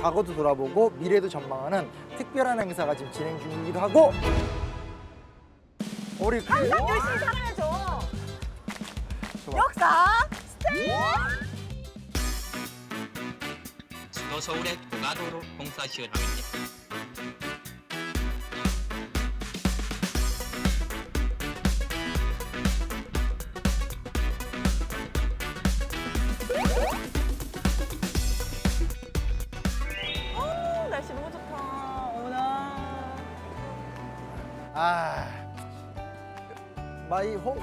과거도 돌아보고 미래도 전망하는 특별한 행사가 지금 진행 중이기도 하고 우리 항상 열심히 살아야죠. 역사 스테이. 수도 서울의 고가도로 공사 시행합니다. 날씨 너무 좋다. 어머나. 아 마이 홈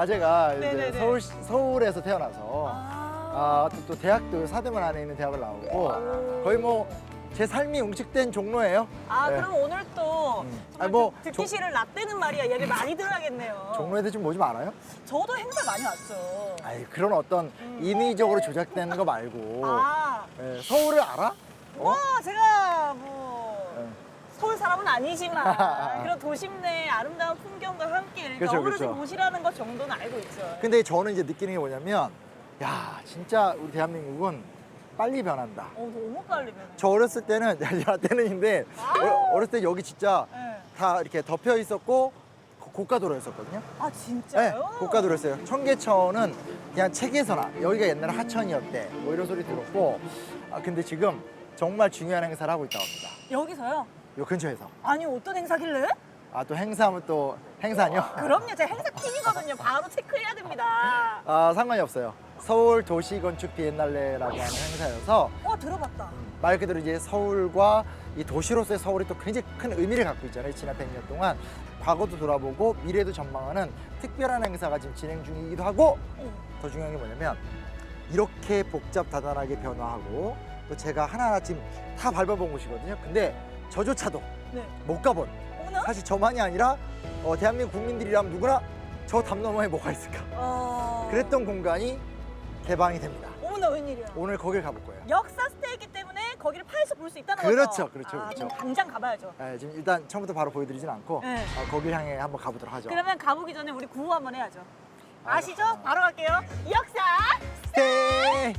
제가 이제 네네네. 서울에서 태어나서 또 대학도 사대문 안에 있는 대학을 나오고 거의 뭐 제 삶이 웅측된 종로예요. 네. 그럼 오늘 또 아니, 뭐 듣기 싫은 라떼는 말이야. 얘를 많이 들어야겠네요. 종로에 대해 좀 뭐 좀 알아요? 저도 행사 많이 왔죠. 아이 그런 어떤 인위적으로 조작되는 거 말고 아, 네, 서울을 알아? 뭐 제가 뭐 네. 서울 사람은 아니지만 그런 도심 내 아름다운 풍경과 함께 이렇게 그쵸, 어우러진 그쵸. 곳이라는 것 정도는 알고 있죠. 근데 저는 이제 느끼는 게 뭐냐면 야 진짜 우리 대한민국은 빨리 변한다. 너무 빨리 변해. 저 어렸을 때는 때는인데 어렸을 때 여기 진짜 네. 다 이렇게 덮여 있었고 고가도로였었거든요. 아 네, 진짜요? 고가도로였어요. 청계천은 그냥 책에서나 여기가 옛날에 하천이었대 뭐 이런 소리 들었고 근데 지금 정말 중요한 행사를 하고 있다고 합니다. 여기서요? 요 근처에서. 아니 어떤 행사길래? 또 행사하면 또 행사요? 그럼요. 제가 행사 킹이거든요. 바로 체크해야 됩니다. 상관이 없어요. 서울 도시건축 비엔날레라고 하는 행사여서 들어봤다. 말 그대로 이제 서울과 이 도시로서의 서울이 또 굉장히 큰 의미를 갖고 있잖아요. 지난 100년 동안 과거도 돌아보고 미래도 전망하는 특별한 행사가 지금 진행 중이기도 하고 더 중요한 게 뭐냐면 이렇게 복잡다단하게 변화하고 또 제가 하나하나 지금 다 밟아본 곳이거든요. 근데 저조차도 네. 못 가본 어머나? 사실 저만이 아니라 대한민국 국민들이라면 누구나 저 담 너머에 뭐가 있을까 그랬던 공간이 개방이 됩니다. 어머나 웬일이야. 오늘 거길 가볼 거예요. 역사 스테이기 때문에 거기를 파에서 볼 수 있다는 그렇죠, 거죠? 그렇죠, 그렇죠. 그럼 당장 가봐야죠. 지금 일단 처음부터 바로 보여드리진 않고 네. 거길 향해 한번 가보도록 하죠. 그러면 가보기 전에 우리 구호 한번 해야죠. 아시죠? 바로 갈게요. 역사 스테이!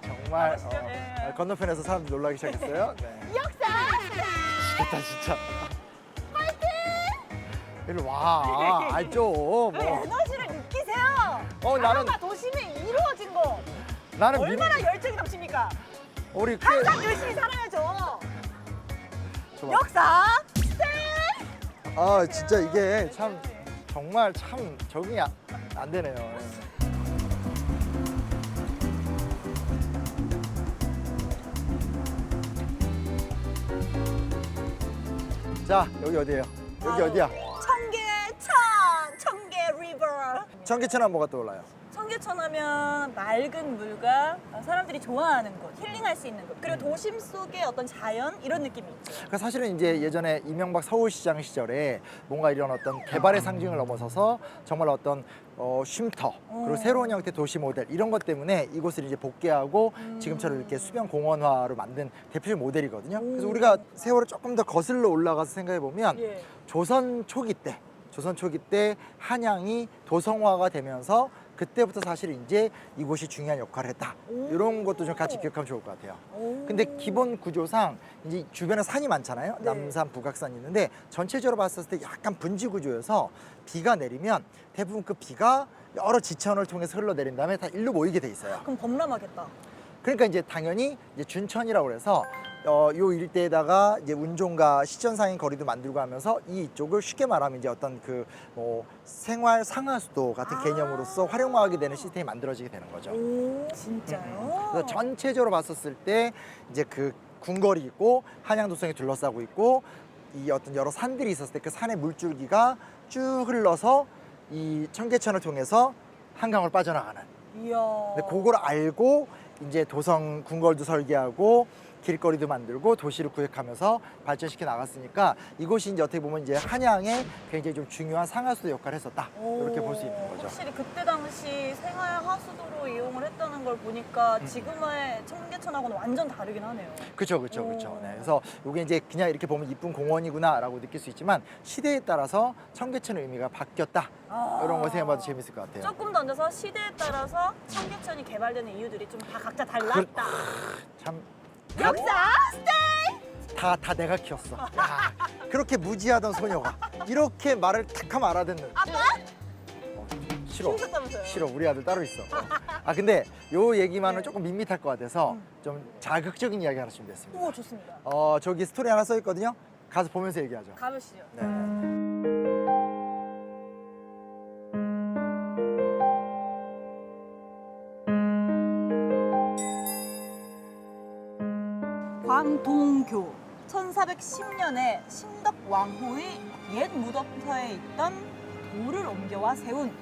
정말 가보시죠. 네. 건너편에서 사람들이 놀라기 시작했어요. 네. 역사 좋다 진짜. 파이팅! 이리 와. 좀. 그 에너지를 느끼세요. 나는 나라가 도심에 이루어진 거 나는 얼마나 열정이 넘칩니까? 우리 항상 열심히 살아야죠. 좋아. 역사 스테이. 진짜 이게 참 정말 참 적응이 안 되네요. 자, 여기 어디예요? 여기 어디야? 청계 리버. 청계천 뭐가 떠올라요? 청계천 하면 맑은 물과 사람들이 좋아하는 곳, 힐링할 수 있는 곳, 그리고 도심 속의 어떤 자연 이런 느낌이 있죠. 그러니까 사실은 이제 예전에 이명박 서울시장 시절에 뭔가 이런 어떤 개발의 상징을 넘어서서 정말 어떤 쉼터 그리고 새로운 형태의 도시 모델 이런 것 때문에 이곳을 이제 복개하고 지금처럼 이렇게 수변 공원화로 만든 대표적 모델이거든요. 그래서 우리가 세월을 조금 더 거슬러 올라가서 생각해 보면 예. 조선 초기 때 한양이 도성화가 되면서 그때부터 사실 이제 이곳이 중요한 역할을 했다. 이런 것도 좀 같이 기억하면 좋을 것 같아요. 근데 기본 구조상 이제 주변에 산이 많잖아요. 네. 남산, 북악산이 있는데 전체적으로 봤을 때 약간 분지 구조여서 비가 내리면 대부분 그 비가 여러 지천을 통해서 흘러내린 다음에 다 일로 모이게 돼 있어요. 그럼 범람하겠다. 그러니까 이제 당연히 이제 준천이라고 해서 요 일대에다가 이제 운종과 시전상인 거리도 만들고 하면서 이쪽을 쉽게 말하면 이제 어떤 그 뭐 생활 상하수도 같은 개념으로서 활용하게 되는 시스템이 만들어지게 되는 거죠. 진짜요? 그래서 전체적으로 봤었을 때 이제 그 궁궐이 있고 한양도성이 둘러싸고 있고 이 어떤 여러 산들이 있었을 때 그 산의 물줄기가 쭉 흘러서 이 청계천을 통해서 한강으로 빠져나가는. 이야. 근데 그걸 알고 이제 도성 궁궐도 설계하고 길거리도 만들고 도시를 구획하면서 발전시켜 나갔으니까 이곳이 이제 어떻게 보면 이제 한양의 굉장히 좀 중요한 상하수도 역할을 했었다. 이렇게 볼 수 있는 거죠. 확실히 그때 당시 생활 하수도로 이용을 했다는 걸 보니까 지금의 청계천하고는 완전 다르긴 하네요. 그렇죠, 그렇죠, 그렇죠. 네, 그래서 이게 이제 그냥 이렇게 보면 이쁜 공원이구나라고 느낄 수 있지만 시대에 따라서 청계천의 의미가 바뀌었다. 이런 거 생각해봐도 재밌을 것 같아요. 조금 더 얹어서 시대에 따라서 청계천이 개발되는 이유들이 좀 다 각자 달랐다. 참 역사 다 내가 키웠어. 야, 그렇게 무지하던 소녀가 이렇게 말을 탁 하면 알아듣는. 아빠? 싫어. 힘들다면서요? 싫어. 우리 아들 따로 있어. 근데 요 얘기만은 조금 밋밋할 것 같아서 좀 자극적인 이야기 하나 준비했습니다. 오 좋습니다. 저기 스토리 하나 써 있거든요. 가서 보면서 얘기하죠. 가보시죠. 네. 광동교 1410년에 신덕왕후의 옛 무덤터에 있던 돌을 옮겨와 세운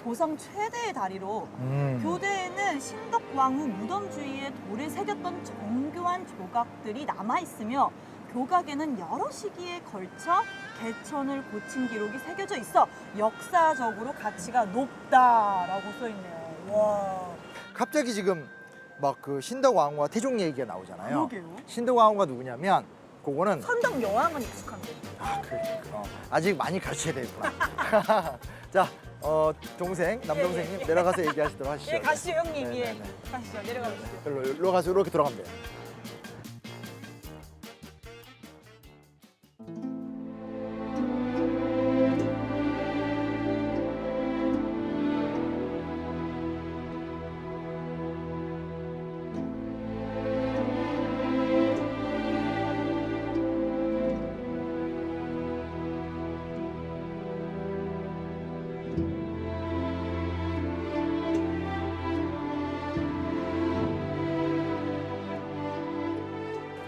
도성 최대의 다리로 교대에는 신덕왕후 무덤 주위에 돌에 새겼던 정교한 조각들이 남아있으며 교각에는 여러 시기에 걸쳐 개천을 고친 기록이 새겨져 있어 역사적으로 가치가 높다라고 써있네요. 와. 갑자기 지금 막 그 신덕왕후와 태종 얘기가 나오잖아요. 그러게요. 신덕왕후가 누구냐면 그거는 선덕 여왕은 익숙한데. 아직 많이 가르쳐야 되겠구나. 자, 동생, 남동생님 내려가서 얘기하시도록 하시죠. 예, 가시죠 형님. 예, 네네네. 가시죠. 내려가 보시죠. 일로 가서 이렇게 들어가면 돼요.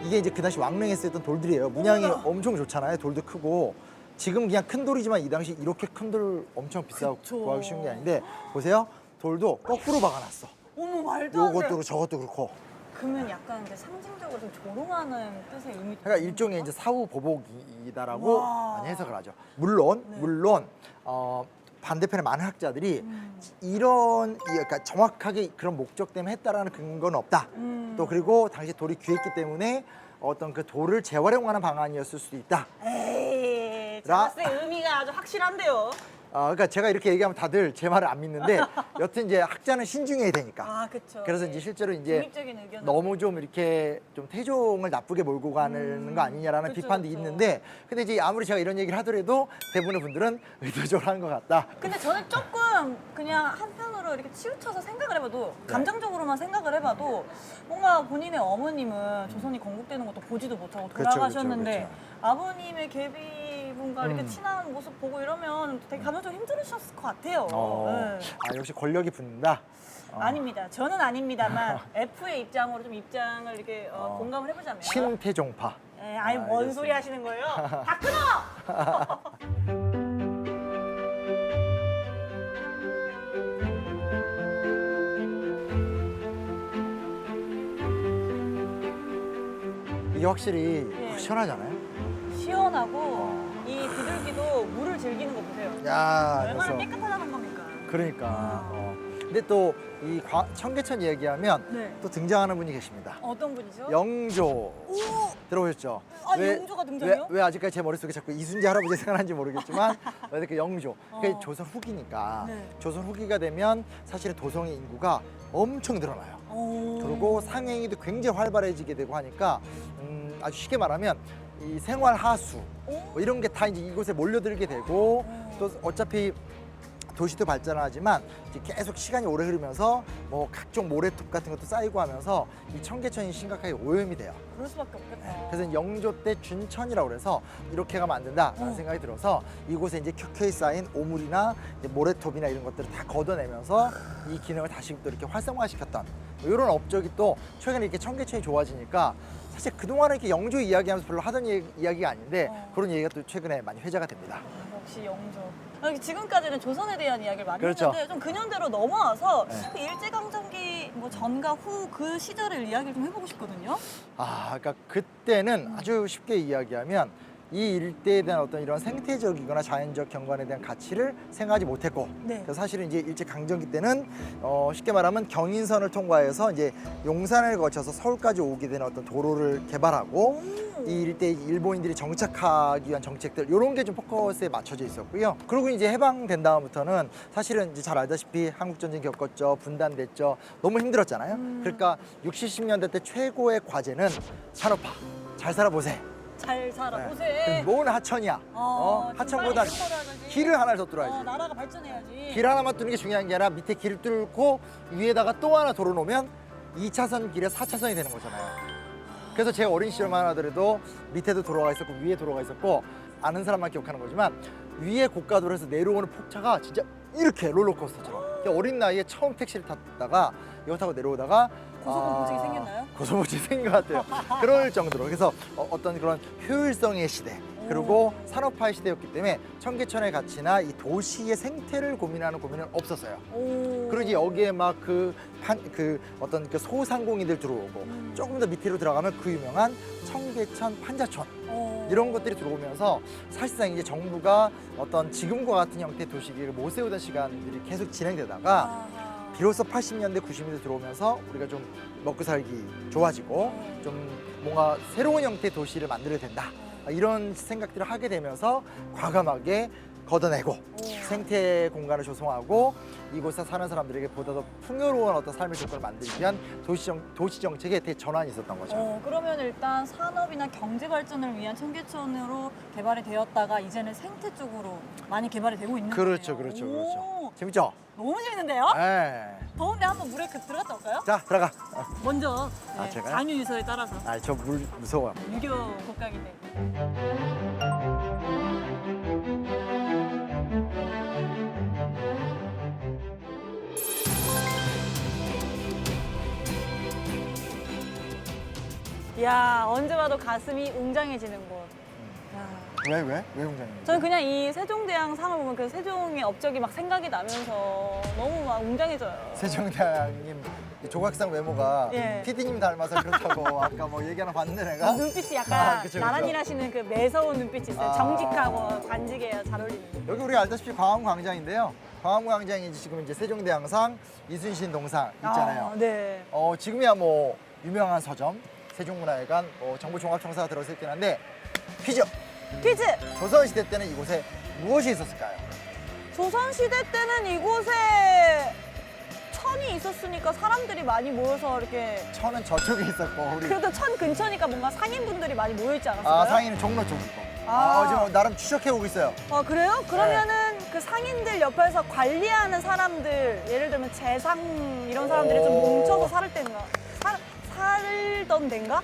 이게 이제 그 당시 왕릉에 쓰였던 돌들이에요. 문양이 어머나. 엄청 좋잖아요. 돌도 크고. 지금 그냥 큰 돌이지만 이 당시 이렇게 큰 돌 엄청 비싸고 그쵸. 구하기 쉬운 게 아닌데 보세요. 돌도 거꾸로 박아놨어. 어머 말도 안 돼. 요것도 그렇고 저것도 그렇고. 그러면 약간 이제 상징적으로 좀 조롱하는 뜻의 의미. 그러니까 일종의 이제 사후 보복이다라고 와. 많이 해석을 하죠. 물론 네. 반대편의 많은 학자들이 이런 그러니까 정확하게 그런 목적 때문에 했다라는 근거는 없다. 또 그리고 당시 돌이 귀했기 때문에 어떤 그 돌을 재활용하는 방안이었을 수도 있다. 에이, 제가 봤을 때 의미가 아주 확실한데요. 그러니까 제가 이렇게 얘기하면 다들 제 말을 안 믿는데 여튼 이제 학자는 신중해야 되니까. 아, 그렇죠. 그래서 이제 실제로 이제 중립적인 의견은 너무 좀 이렇게 좀 태종을 나쁘게 몰고 가는 거 아니냐라는 그쵸, 비판도 그쵸. 있는데 근데 이제 아무리 제가 이런 얘기를 하더라도 대부분의 분들은 의도적으로 한 것 같다. 근데 저는 조금 그냥 한편으로 이렇게 치우쳐서 생각을 해봐도 감정적으로만 생각을 해봐도 뭔가 본인의 어머님은 조선이 건국되는 것도 보지도 못하고 그쵸, 돌아가셨는데 그쵸, 아버님의 계비분과 이렇게 친한 모습 보고 이러면 되게 감정적으로 힘들으셨을 것 같아요. 네. 역시 권력이 붙는다. 아닙니다. 저는 아닙니다만 F의 입장으로 좀 입장을 이렇게 공감을 해보자면 친태종파. 아니 뭔 알겠습니다. 소리 하시는 거예요? 다 끊어! 이게 확실히 예. 시원하잖아요. 시원하고 이 비둘기도 물을 즐기는 거 보세요. 야, 얼마나 그래서 깨끗하다는 겁니까? 그러니까. 근데 또 이 청계천 얘기하면 네. 또 등장하는 분이 계십니다. 어떤 분이죠? 영조 오! 들어보셨죠? 아, 영조가 등장해요? 왜 아직까지 제 머릿속에 자꾸 이순재 할아버지 생각나는지 모르겠지만 왜 이렇게 영조. 그게 어. 조선 후기니까 네. 조선 후기가 되면 사실은 도성의 인구가 엄청 늘어나요. 오. 그리고 상행위도 굉장히 활발해지게 되고 하니까 아주 쉽게 말하면 이 생활 하수 뭐 이런 게 다 이제 이곳에 몰려들게 되고 또 어차피 도시도 발전하지만 이제 계속 시간이 오래 흐르면서 뭐 각종 모래톱 같은 것도 쌓이고 하면서 이 청계천이 심각하게 오염이 돼요. 그럴 수밖에 없겠다. 그래서 영조 때 준천이라고 그래서 이렇게 가면 안 된다라는 생각이 들어서 이곳에 이제 켜켜이 쌓인 오물이나 이제 모래톱이나 이런 것들을 다 걷어내면서 이 기능을 다시 또 이렇게 활성화시켰던 뭐 이런 업적이 또 최근에 이렇게 청계천이 좋아지니까 사실 그동안은 이렇게 영조 이야기하면서 별로 하던 이야기가 아닌데 그런 얘기가 또 최근에 많이 회자가 됩니다. 역시 영조. 지금까지는 조선에 대한 이야기를 많이 그렇죠. 했는데 좀 근현대로 넘어와서 네. 그 일제강점기 뭐 전과 후 그 시절을 이야기를 좀 해보고 싶거든요. 그러니까 그때는 아주 쉽게 이야기하면 이 일대에 대한 어떤 이런 생태적이거나 자연적 경관에 대한 가치를 생각하지 못했고, 네. 그래서 사실은 이제 일제 강점기 때는 쉽게 말하면 경인선을 통과해서 이제 용산을 거쳐서 서울까지 오게 되는 어떤 도로를 개발하고 이 일대에 일본인들이 정착하기 위한 정책들 이런 게 좀 포커스에 맞춰져 있었고요. 그리고 이제 해방된 다음부터는 사실은 이제 잘 알다시피 한국 전쟁 겪었죠, 분단됐죠, 너무 힘들었잖아요. 그러니까 60, 70년대 때 최고의 과제는 산업화, 잘 살아보세. 잘 살아 네. 보세. 뭔 하천이야? 하천보다 길을 하나 더 뚫어야지. 나라가 발전해야지. 길 하나만 뚫는 게 중요한 게 아니라 밑에 길을 뚫고 위에다가 또 하나 도로 놓으면 2차선 길에 4차선이 되는 거잖아요. 그래서 제 어린 시절만 하더라도 밑에도 도로가 있었고 위에 도로가 있었고 아는 사람만 기억하는 거지만 위에 고가도로에서 내려오는 폭차가 진짜 이렇게 롤러코스터처럼 어린 나이에 처음 택시를 탔다가 이거 타고 내려오다가 고소공포증이 생겼나요? 고소공포증이 생긴 것 같아요. 그럴 정도로. 그래서 어떤 그런 효율성의 시대 그리고 산업화의 시대였기 때문에 청계천의 가치나 이 도시의 생태를 고민하는 고민은 없었어요. 그리고 이제 여기에 막 그 어떤 그 소상공인들 들어오고 조금 더 밑으로 들어가면 그 유명한 청계천 판자촌 이런 것들이 들어오면서 사실상 이제 정부가 어떤 지금과 같은 형태의 도시계획을 못 세우던 시간들이 계속 진행되다가 비로소 80년대, 90년대 들어오면서 우리가 좀 먹고 살기 좋아지고 좀 뭔가 새로운 형태의 도시를 만들어야 된다. 이런 생각들을 하게 되면서 과감하게 걷어내고 생태 공간을 조성하고 이곳에 사는 사람들에게 보다 더 풍요로운 어떤 삶의 조건을 만들기 위한 도시 정책의 대전환이 있었던 거죠. 그러면 일단 산업이나 경제 발전을 위한 청계천으로 개발이 되었다가 이제는 생태 쪽으로 많이 개발이 되고 있는 그렇죠, 거예요. 그렇죠, 오, 그렇죠. 재밌죠? 너무 재밌는데요? 네. 더운데 한번 물에 들어갔다 올까요? 자, 들어가. 먼저 제가요? 장유 유서에 따라서 저 물 무서워요. 유교 국각인데. 이야, 언제 봐도 가슴이 웅장해지는 곳. 야. 왜? 왜 공장님? 저는 그냥 이 세종대왕 상을 보면 그 세종의 업적이 막 생각이 나면서 너무 막 웅장해져요. 세종대왕님 조각상 외모가 예. PD님 닮아서 그렇다고 아까 뭐 얘기하나 봤는데 내가 눈빛이 약간 그쵸, 그쵸. 나란히 하시는 그 매서운 눈빛이 있어요. 아. 정직하고 관직해요. 잘 어울리는. 여기 우리가 알다시피 광화문광장인데요. 광화문광장이 지금 이제 세종대왕상, 이순신 동상 있잖아요. 아, 네. 지금이야 뭐 유명한 서점, 세종문화회관, 정부종합청사가 들어서 있긴 한데 퀴즈! 퀴즈! 조선시대 때는 이곳에 무엇이 있었을까요? 조선시대 때는 이곳에 천이 있었으니까 사람들이 많이 모여서 이렇게 천은 저쪽에 있었고 우리 그래도 천 근처니까 뭔가 상인분들이 많이 모여있지 않았을까요? 상인은 종로 쪽이고 아. 지금 나름 추적해오고 있어요. 그래요? 그러면은 그 상인들 옆에서 관리하는 사람들 예를 들면 재상 이런 사람들이 좀 오. 뭉쳐서 살을 때인가? 살던 데인가?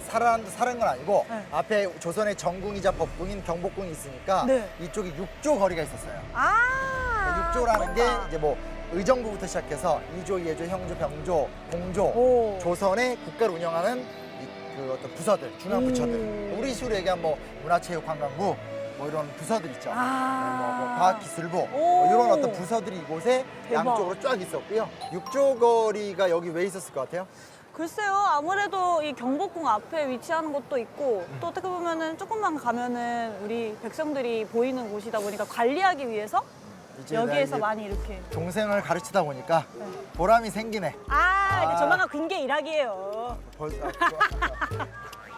살은 건 아니고 네. 앞에 조선의 정궁이자 법궁인 경복궁이 있으니까 네. 이쪽에 육조 거리가 있었어요. 아 육조라는 게 그렇다. 이제 뭐 의정부부터 시작해서 이조, 예조, 형조, 병조, 공조, 오. 조선의 국가를 운영하는 그 어떤 부서들, 중앙 부처들. 우리 식으로 얘기하면 뭐 문화체육관광부 뭐 이런 부서들 있죠. 아. 뭐 과학기술부 오. 이런 어떤 부서들이 이곳에 대박. 양쪽으로 쫙 있었고요. 육조 거리가 여기 왜 있었을 것 같아요? 글쎄요, 아무래도 이 경복궁 앞에 위치하는 곳도 있고 또 어떻게 보면은 조금만 가면은 우리 백성들이 보이는 곳이다 보니까 관리하기 위해서 이제 여기에서 나 많이 이렇게. 동생을 가르치다 보니까 네. 보람이 생기네. 이제 조만간 군계 일학이에요.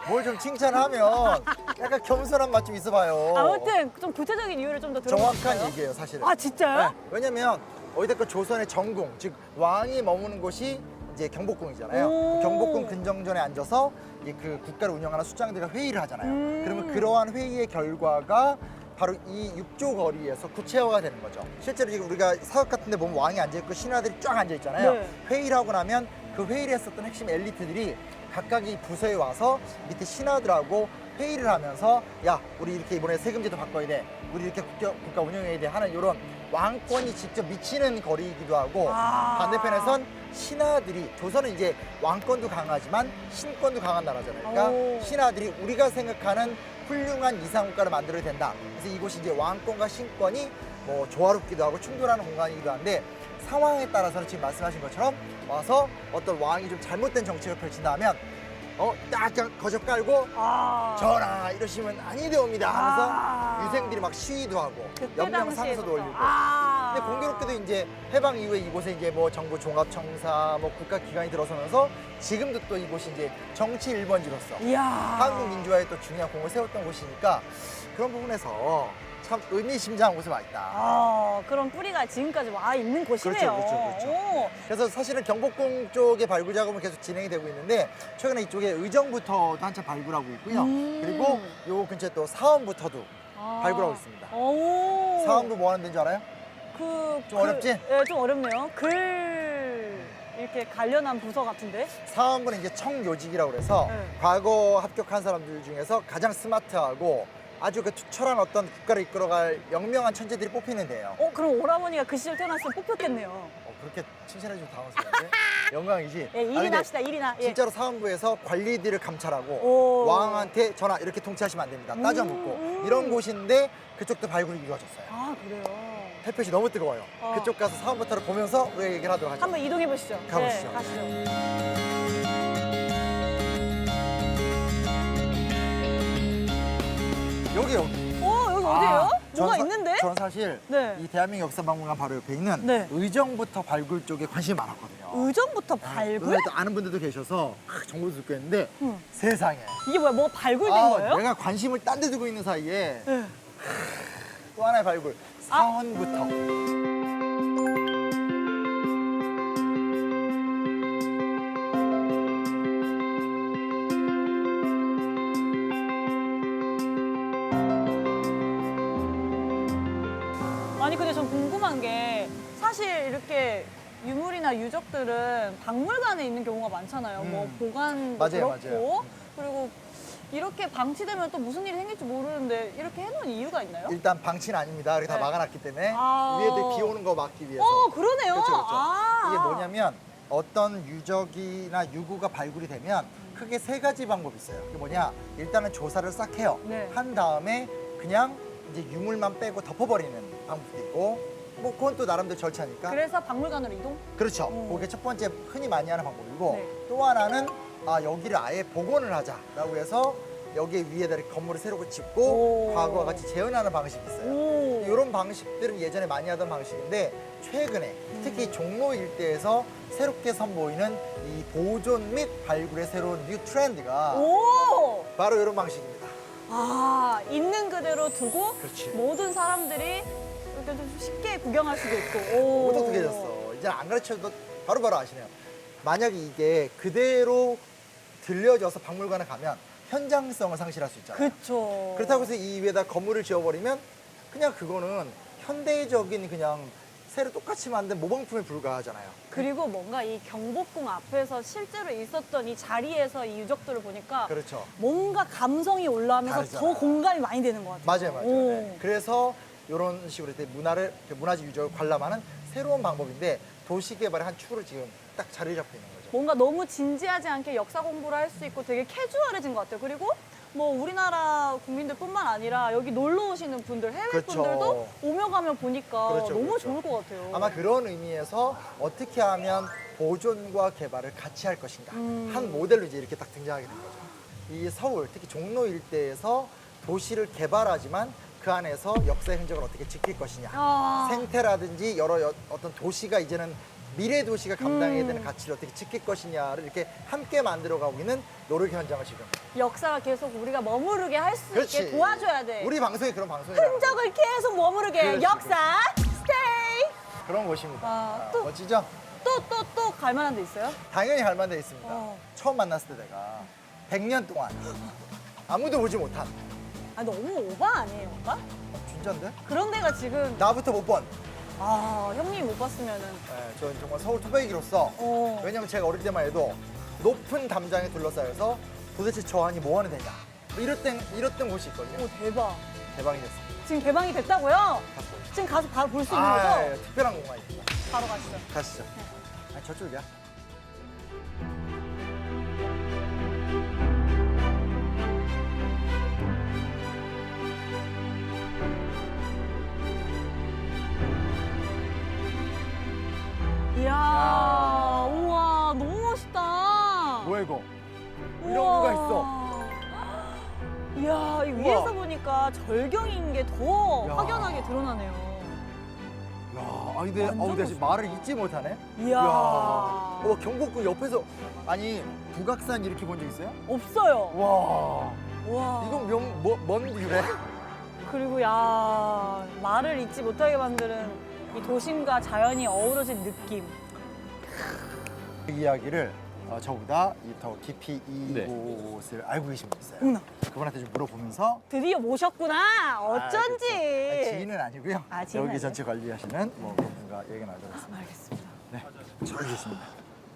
뭘 좀 칭찬하면 약간 겸손한 맛 좀 있어봐요. 아무튼 좀 구체적인 이유를 좀 더 들어볼까요? 정확한 얘기예요, 사실은. 아 진짜요? 네, 왜냐면 어디든 조선의 정궁, 즉 왕이 머무는 곳이 이제 경복궁이잖아요. 오. 경복궁 근정전에 앉아서 이제 그 국가를 운영하는 수장들과 회의를 하잖아요. 그러면 그러한 회의의 결과가 바로 이 육조 거리에서 구체화가 되는 거죠. 실제로 지금 우리가 사극 같은 데 보면 왕이 앉아있고 신하들이 쫙 앉아있잖아요. 네. 회의를 하고 나면 그 회의를 했었던 핵심 엘리트들이 각각의 부서에 와서 밑에 신하들하고 회의를 하면서 야, 우리 이렇게 이번에 세금제도 바꿔야 돼. 우리 이렇게 국가 운영해야 돼 하는 이런 왕권이 직접 미치는 거리이기도 하고 반대편에선 신하들이 조선은 이제 왕권도 강하지만 신권도 강한 나라잖아요. 그러니까 오. 신하들이 우리가 생각하는 훌륭한 이상국가를 만들어야 된다. 그래서 이곳이 이제 왕권과 신권이 뭐 조화롭기도 하고 충돌하는 공간이기도 한데 상황에 따라서는 지금 말씀하신 것처럼 와서 어떤 왕이 좀 잘못된 정책을 펼친다면 딱 거적 깔고 아. 전하 이러시면 아니 되옵니다 하면서 아. 유생들이 막 시위도 하고 그때 연명 당시에부터. 상서도 올리고. 아. 근데 공교롭게도 이제 해방 이후에 이곳에 이제 뭐 정부 종합청사 뭐 국가기관이 들어서면서 지금도 또 이곳이 이제 정치 1번지로서 이야. 한국 민주화에 또 중요한 공을 세웠던 곳이니까 그런 부분에서 참 의미심장한 곳에 와 있다. 아, 그런 뿌리가 지금까지 와 있는 곳이네요. 그렇죠. 오. 그래서 사실은 경복궁 쪽의 발굴 작업은 계속 진행이 되고 있는데 최근에 이쪽에 의정부터도 한참 발굴하고 있고요. 그리고 요 근처에 또 사원부터도 아. 발굴하고 있습니다. 오. 사원부 뭐 하는 데인지 알아요? 좀 어렵지? 네, 좀 어렵네요. 글 이렇게 관련한 부서 같은데. 사원부는 이제 청요직이라고 그래서 네. 과거 합격한 사람들 중에서 가장 스마트하고 아주 그 투철한 어떤 국가를 이끌어갈 영명한 천재들이 뽑히는 데예요. 그럼 오라버니가 그 시절 태어났으면 뽑혔겠네요. 그렇게 칭찬해 주면 당황스러운데 영광이지. 예, 아니, 근데 1인 합시다, 1인아. 예. 진짜로 사원부에서 관리들을 감찰하고 오. 왕한테 전하 이렇게 통치하시면 안 됩니다. 따져 묻고 이런 곳인데 그쪽도 발굴이 이루어졌어요. 아, 그래요. 햇볕이 너무 뜨거워요. 어. 그쪽 가서 사원부터를 보면서 우리가 얘기를 하도록 하죠. 한번 이동해 보시죠. 가보시죠. 네, 가시죠. 여기 여기 어디예요? 뭐가 있는데? 저는 사실 네. 이 대한민국 역사박물관 바로 옆에 있는 네. 의정부터 발굴 쪽에 관심이 많았거든요. 의정부터 발굴? 그래서 또 아는 분들도 계셔서 정보도 듣고 있는데 세상에 이게 뭐야? 뭐 발굴된 거예요? 내가 관심을 딴 데 두고 있는 사이에 네. 또 하나의 발굴 사원부터 아니 근데 전 궁금한 게 사실 이렇게 유물이나 유적들은 박물관에 있는 경우가 많잖아요. 뭐 보관도 맞아요, 그렇고 맞아요. 그리고 이렇게 방치되면 또 무슨 일이 생길지 모르는데 이렇게 해놓은 이유가 있나요? 일단 방치는 아닙니다. 이렇게 다 네. 막아놨기 때문에 아. 위에들 비 오는 거 막기 위해서. 그러네요. 그렇죠. 아. 이게 뭐냐면 어떤 유적이나 유구가 발굴이 되면 크게 세 가지 방법이 있어요. 그게 뭐냐? 일단은 조사를 싹 해요. 네. 한 다음에 그냥 이제 유물만 빼고 덮어버리는 방법도 있고 뭐 그건 또 나름대로 절차니까. 그래서 박물관으로 이동? 그렇죠. 그게 첫 번째 흔히 많이 하는 방법이고 네. 또 하나는 여기를 아예 복원을 하자라고 해서 여기 위에다 이렇게 건물을 새로 짓고 오. 과거와 같이 재현하는 방식이 있어요. 오. 이런 방식들은 예전에 많이 하던 방식인데 최근에 특히 종로 일대에서 새롭게 선보이는 이 보존 및 발굴의 새로운 뉴 트렌드가 오! 바로 이런 방식입니다. 아, 있는 그대로 두고 그렇지. 모든 사람들이 이렇게 좀 쉽게 구경할 수도 있고. 오. 똑똑해졌어. 이제 안 가르쳐도 바로바로 아시네요. 만약에 이게 그대로 들려져서 박물관에 가면 현장성을 상실할 수 있잖아요. 그쵸. 그렇다고 해서 이 위에다 건물을 지어버리면 그냥 그거는 현대적인 그냥 새로 똑같이 만든 모방품에 불과하잖아요. 그리고 뭔가 이 경복궁 앞에서 실제로 있었던 이 자리에서 이 유적들을 보니까 그렇죠. 뭔가 감성이 올라오면서 다르잖아요. 더 공감이 많이 되는 것 같아요. 맞아요. 오. 네. 그래서 이런 식으로 이렇게 문화지 유적을 관람하는 새로운 방법인데 도시개발의 한 축으로 지금 딱 자리 잡고 있는 거죠. 뭔가 너무 진지하지 않게 역사 공부를 할 수 있고 되게 캐주얼해진 것 같아요. 그리고 뭐 우리나라 국민들뿐만 아니라 여기 놀러 오시는 분들, 해외 그렇죠. 분들도 오며 가며 보니까 그렇죠, 너무 그렇죠. 좋을 것 같아요. 아마 그런 의미에서 어떻게 하면 보존과 개발을 같이 할 것인가 한 모델로 이제 이렇게 딱 등장하게 된 거죠. 이 서울, 특히 종로 일대에서 도시를 개발하지만 그 안에서 역사의 흔적을 어떻게 지킬 것이냐. 아. 생태라든지 여러 어떤 도시가 이제는 미래 도시가 감당해야 되는 가치를 어떻게 지킬 것이냐를 이렇게 함께 만들어가고 있는 노력 현장을 지금. 역사가 계속 우리가 머무르게 할 수 있게 도와줘야 돼. 우리 방송이 그런 방송이에요. 흔적을 계속 머무르게. 그렇지, 역사 스테이. 그런 곳입니다. 아, 또. 멋지죠? 또 갈만한 데 있어요? 당연히 갈 만한 데 있습니다. 어. 처음 만났을 때 내가 100년 동안 아무도 보지 못한 아, 너무 오바 아니에요, 오빠? 진짠데? 그런 데가 지금 나부터 못 본. 형님이 못 봤으면은 네, 저는 정말 서울 토백이로서 왜냐면 제가 어릴 때만 해도 높은 담장에 둘러싸여서 도대체 저 안이 뭐 하는 데냐 뭐 이랬던 곳이 있거든요. 오, 대박. 대박이 됐습니다. 지금 개방이 됐다고요? 갔어요. 지금 가서 바로 볼 수 있는 거죠? 예, 특별한 공간입니다. 바로 가시죠. 가시죠. 아니, 저쪽이야. 이야, 우와, 너무 멋있다. 뭐야 이거? 우와. 이야, 이 우와. 위에서 보니까 절경인 게 더 야. 확연하게 드러나네요. 야, 근데 완전 내가 지금 말을 잊지 못하네. 이야. 경복궁 옆에서 아니 북악산 이렇게 본 적 있어요? 없어요. 와, 와. 이건 뭔 이유래? 그리고 야, 말을 잊지 못하게 만드는 이 도심과 자연이 어우러진 느낌. 이 이야기를 저보다 더 깊이 네. 이곳을 알고 계신 분 있어요. 어머나. 그분한테 좀 물어보면서 드디어 모셨구나. 어쩐지. 그렇죠. 지인은 아니고요. 아, 지인은 여기 아니에요? 전체 관리하시는 그분과 얘기 나누도록 하겠습니다. 알겠습니다. 네, 저기 계십니다.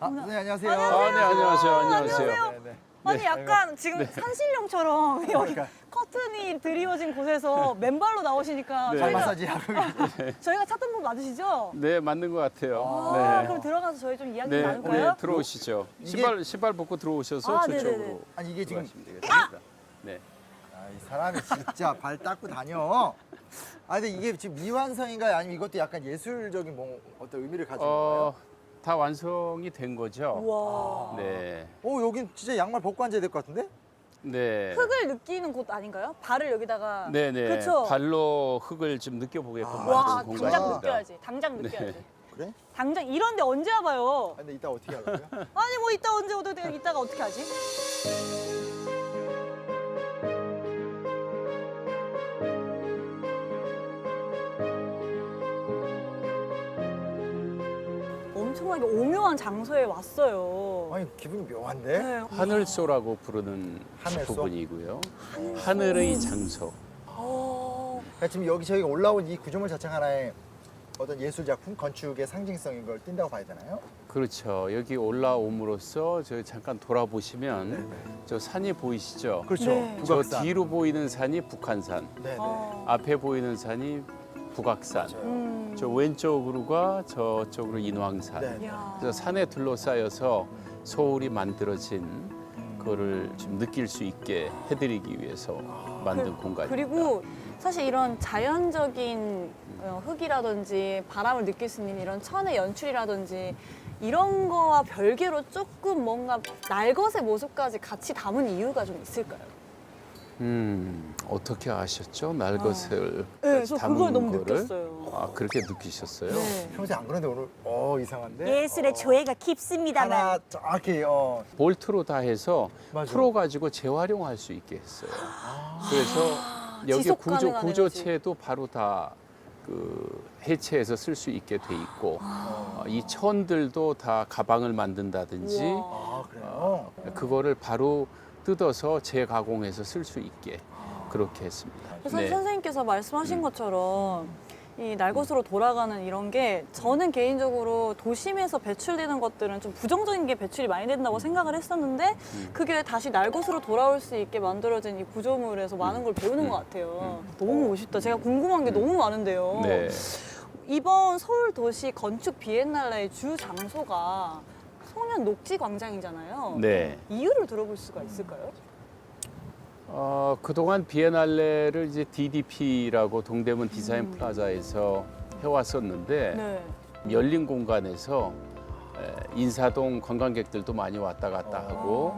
선생님 안녕하세요. 안녕하세요. 네, 안녕하세요. 안녕하세요. 네, 네. 아니 약간 지금 산신령처럼 여기 그러니까. 커튼이 드리워진 곳에서 맨발로 나오시니까 네. 발 저희가 마사지 하고 저희가 찾던 분 맞으시죠? 네, 맞는 것 같아요. 아, 네. 그럼 들어가서 저희 좀 이야기 네, 나눌까요? 네, 들어오시죠. 이게- 신발 벗고 들어오셔서 아, 저쪽으로 네네네. 아니 이게 지금 들어가시면 되겠습니다. 네. 이 사람이 진짜 발 닦고 다녀. 근데 이게 지금 미완성인가요? 아니면 이것도 약간 예술적인 어떤 의미를 가지고 있나요? 다 완성이 된 거죠. 우와. 네. 여긴 진짜 양말 벗고 앉아야 될 것 같은데? 네. 흙을 느끼는 곳 아닌가요? 발을 여기다가. 네, 네. 그렇죠. 발로 흙을 좀 느껴보게끔 와, 만든 공간입니다. 당장 느껴야지. 당장 느껴야지. 그래? 당장 이런데 언제 와봐요? 근데 이따 어떻게 하려고요? 아니 뭐 이따 언제 오도 돼? 이따가 어떻게 하지? 엄청나게 오묘한 장소에 왔어요. 아니 기분이 묘한데? 네. 하늘소라고 부르는 하늘소? 부분이고요. 하늘의 장소. 그러니까 지금 여기 저희가 올라온 이 구조물 자체가 하나의 어떤 예술 작품, 건축의 상징성인 걸 띈다고 봐야 되나요? 그렇죠. 여기 올라옴으로써 저 잠깐 돌아보시면 저 산이 보이시죠? 그렇죠. 네. 저 북악산. 뒤로 보이는 산이 북한산, 네네. 앞에 보이는 산이 북악산, 맞아요. 저 왼쪽으로가 저쪽으로 인왕산. 네. 이야. 그래서 산에 둘러싸여서 서울이 만들어진 그거를 좀 느낄 수 있게 해드리기 위해서 만든 공간입니다. 그리고 사실 이런 자연적인 흙이라든지 바람을 느낄 수 있는 이런 천의 연출이라든지 이런 거와 별개로 조금 뭔가 날것의 모습까지 같이 담은 이유가 좀 있을까요? 어떻게 아셨죠? 날 것을 네, 저 담은 그걸 너무 거를? 느꼈어요. 아, 그렇게 느끼셨어요? 네. 평소에 안 그런데 오늘 이상한데? 예술의 조예가 깊습니다만. 하나 정확히 볼트로 다 해서 맞아. 풀어가지고 재활용할 수 있게 했어요. 그래서 여기 지속 가능한 구조체도 바로 다 그 해체해서 쓸 수 있게 돼 있고 이 천들도 다 가방을 만든다든지 우와. 그래요? 그거를 바로 뜯어서 재가공해서 쓸 수 있게 그렇게 했습니다. 그래서 네. 선생님께서 말씀하신 것처럼 이 날것으로 돌아가는 이런 게 저는 개인적으로 도심에서 배출되는 것들은 좀 부정적인 게 배출이 많이 된다고 생각을 했었는데 그게 다시 날것으로 돌아올 수 있게 만들어진 이 구조물에서 많은 걸 배우는 것 같아요. 너무 멋있다. 제가 궁금한 게 너무 많은데요. 네. 이번 서울 도시 건축 비엔날레의 주 장소가 송년 녹지 광장이잖아요. 네. 이유를 들어볼 수가 있을까요? 그동안 비엔날레를 이제 DDP라고 동대문 디자인 플라자에서 해왔었는데 네. 열린 공간에서 인사동 관광객들도 많이 왔다 갔다 하고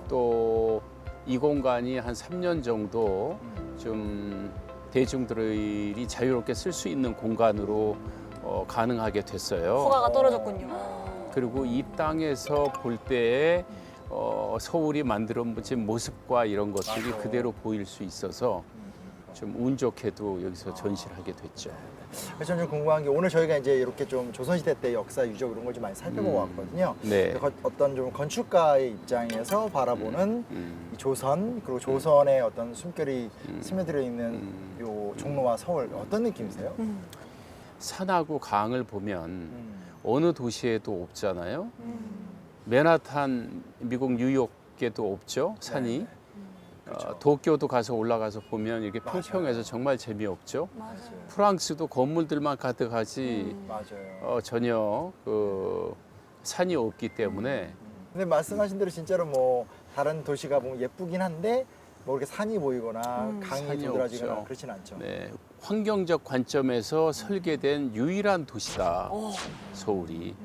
또 이 공간이 한 3년 정도 좀 대중들이 자유롭게 쓸 수 있는 공간으로 가능하게 됐어요. 허가가 떨어졌군요. 그리고 이 땅에서 볼 때에 서울이 만들어진 모습과 이런 것들이 그대로 보일 수 있어서 좀 운 좋게도 여기서 전시를 하게 됐죠. 그래서 저는 좀 궁금한 게 오늘 저희가 이제 이렇게 좀 조선시대 때 역사 유적 이런 걸 좀 많이 살펴보고 왔거든요. 네. 어떤 좀 건축가의 입장에서 바라보는 이 조선 그리고 조선의 어떤 숨결이 스며들어 있는 요 종로와 서울 어떤 느낌이세요? 산하고 강을 보면 어느 도시에도 없잖아요. 맨하탄, 미국 뉴욕에도 없죠, 산이. 네, 그렇죠. 도쿄도 가서 올라가서 보면 이렇게 맞아요. 평평해서 정말 재미없죠. 맞아요. 프랑스도 건물들만 가득하지 맞아요. 전혀 그 산이 없기 때문에 근데 말씀하신 대로 진짜로 뭐 다른 도시가 보면 예쁘긴 한데 뭐 이렇게 산이 보이거나 강이 산이 도드라지거나 없죠. 그렇진 않죠. 네, 환경적 관점에서 설계된 유일한 도시다, 서울이.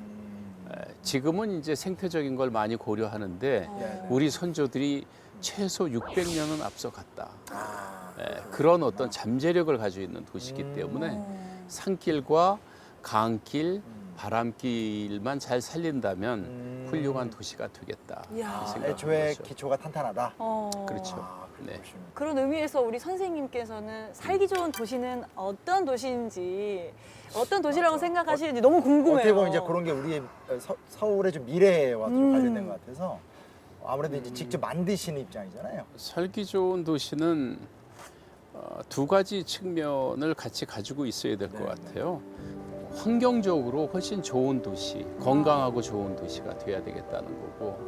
지금은 이제 생태적인 걸 많이 고려하는데 네. 우리 선조들이 최소 600년은 앞서갔다. 아, 그런 어떤 잠재력을 가지고 있는 도시이기 때문에 산길과 강길, 바람길만 잘 살린다면 훌륭한 도시가 되겠다. 이야. 생각하는 애초에 거죠. 기초가 탄탄하다. 그렇죠. 아, 네. 그렇군요. 그런 의미에서 우리 선생님께서는 살기 좋은 도시는 어떤 도시인지, 어떤 도시라고 맞아. 생각하시는지 너무 궁금해요. 어떻게 보면 이제 그런 게 우리의 서울의 좀 미래와 좀 관련된 것 같아서 아무래도 이제 직접 만드시는 입장이잖아요. 살기 좋은 도시는 두 가지 측면을 같이 가지고 있어야 될 것 네, 같아요. 환경적으로 훨씬 좋은 도시, 건강하고 좋은 도시가 돼야 되겠다는 거고,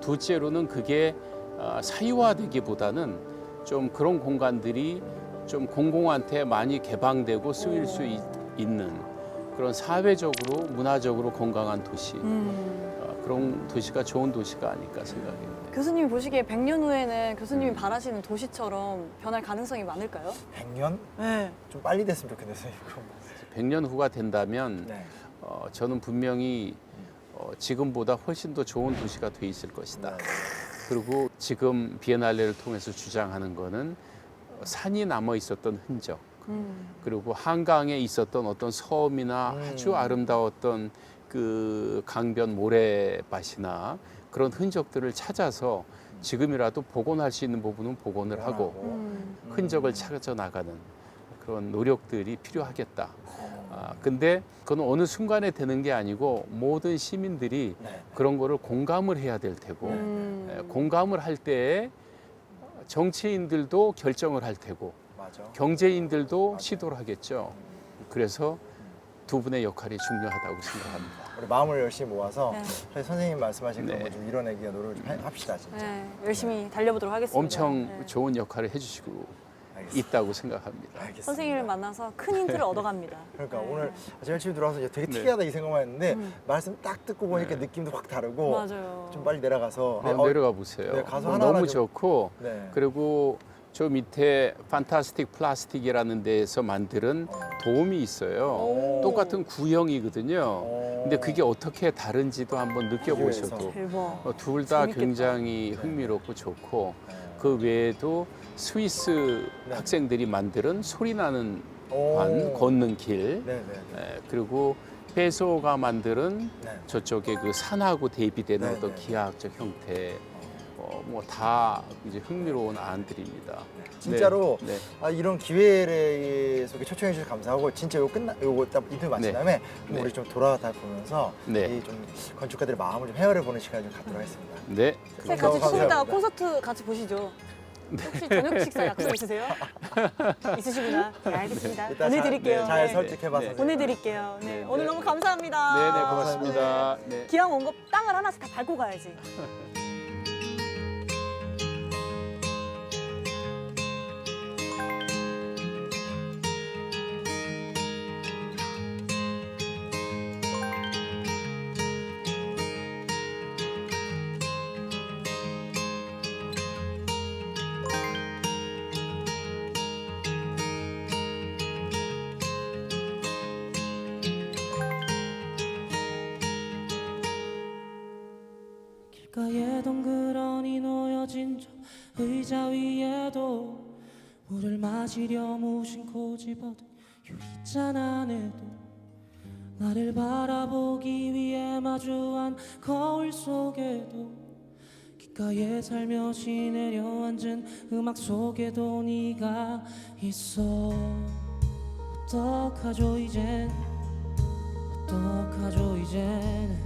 둘째로는 그게 사유화되기보다는 좀 그런 공간들이 좀 공공한테 많이 개방되고 쓰일 수 있는 그런 사회적으로 문화적으로 건강한 도시, 그런 도시가 좋은 도시가 아닐까 생각해요. 교수님이 보시기에 100년 후에는 교수님이 바라시는 도시처럼 변할 가능성이 많을까요? 100년? 네. 좀 빨리 됐으면 좋겠네요, 선생님. 그럼. 100년 후가 된다면 네. 저는 분명히 지금보다 훨씬 더 좋은 도시가 돼 있을 것이다. 네. 그리고 지금 비엔날레를 통해서 주장하는 거는 산이 남아 있었던 흔적, 그리고 한강에 있었던 어떤 섬이나 아주 아름다웠던 그 강변 모래밭이나 그런 흔적들을 찾아서 지금이라도 복원할 수 있는 부분은 복원을 하고 흔적을 찾아 나가는 그런 노력들이 필요하겠다. 근데 그건 어느 순간에 되는 게 아니고 모든 시민들이 네. 그런 거를 공감을 해야 될 테고 공감을 할 때에 정치인들도 결정을 할 테고 맞아. 경제인들도 시도를 하겠죠. 그래서 두 분의 역할이 중요하다고 생각합니다. 우리 마음을 열심히 모아서 네. 사실 선생님 말씀하신 네. 그런 거 좀 이뤄내기 위한 노력을 좀 합시다, 진짜. 네, 열심히 달려보도록 하겠습니다. 엄청 네. 좋은 역할을 해주시고 알겠습니다. 있다고 생각합니다. 알겠습니다. 선생님을 만나서 큰 힌트를 얻어갑니다. 그러니까 네. 오늘 제일 처음 들어와서 이제 되게 네. 특이하다 이 생각만 했는데 말씀 딱 듣고 보니까 느낌도 확 다르고 맞아요. 좀 빨리 내려가서 내려가 보세요. 네, 가서 하나하나 너무 좀- 좋고 네. 그리고 저 밑에 판타스틱 플라스틱이라는 데에서 만드는 도움이 있어요. 오. 똑같은 구형이거든요. 근데 그게 어떻게 다른지도 한번 느껴보셔도 대박. 둘 다 재밌겠다. 굉장히 흥미롭고 좋고 그 외에도 스위스 네. 학생들이 만드는 소리나는 오. 관, 걷는 길, 네네. 그리고 페소가 만드는 네. 저쪽에 그 산하고 대비되는 네, 어떤 네, 네. 기하학적 형태, 뭐 다 이제 흥미로운 안들입니다. 진짜로 네, 네. 이런 기회에 속에 초청해 주셔서 감사하고 진짜 요거 딱 인터뷰 마친 네. 다음에 네. 우리 좀 돌아다 보면서 네. 이 좀 건축가들의 마음을 좀 헤아려 보는 시간을 좀 갖도록 하겠습니다. 네, 선생님 너무 같이 좀 이따 감사합니다. 콘서트 같이 보시죠. 혹시 저녁 식사 약속 있으세요? 있으시구나. 네, 알겠습니다. 이따 보내드릴게요. 잘 네. 설득해봐서 네. 선생님. 보내드릴게요. 네, 네, 오늘 네. 너무 감사합니다. 네, 고맙습니다. 네. 기왕 온 거 땅을 하나씩 다 밟고 가야지. 길가에 덩그러니 놓여진 저 의자 위에도 물을 마시려 무심코 집어든 유리잔 안에도 나를 바라보기 위해 마주한 거울 속에도 귓가에 살며시 내려앉은 음악 속에도 네가 있어. 어떡하죠 이젠, 어떡하죠 이젠.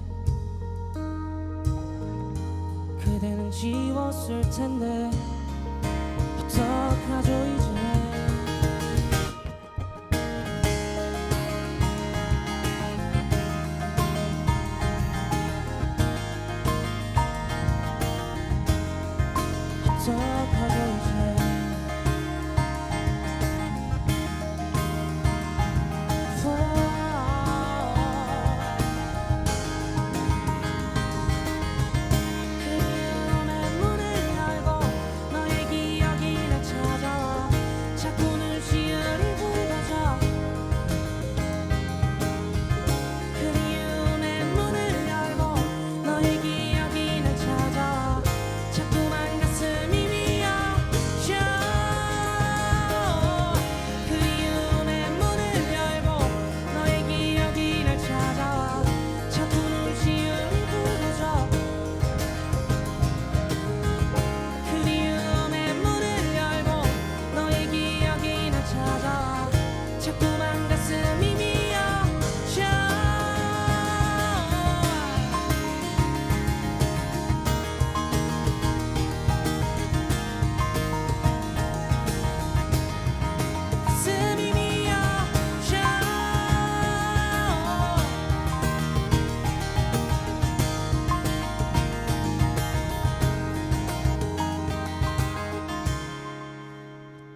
그대는 지웠을 텐데 어떡하죠 이제. 어떡하죠 이제. 그리움의 문을 열고 너의 기억이 날 찾아와.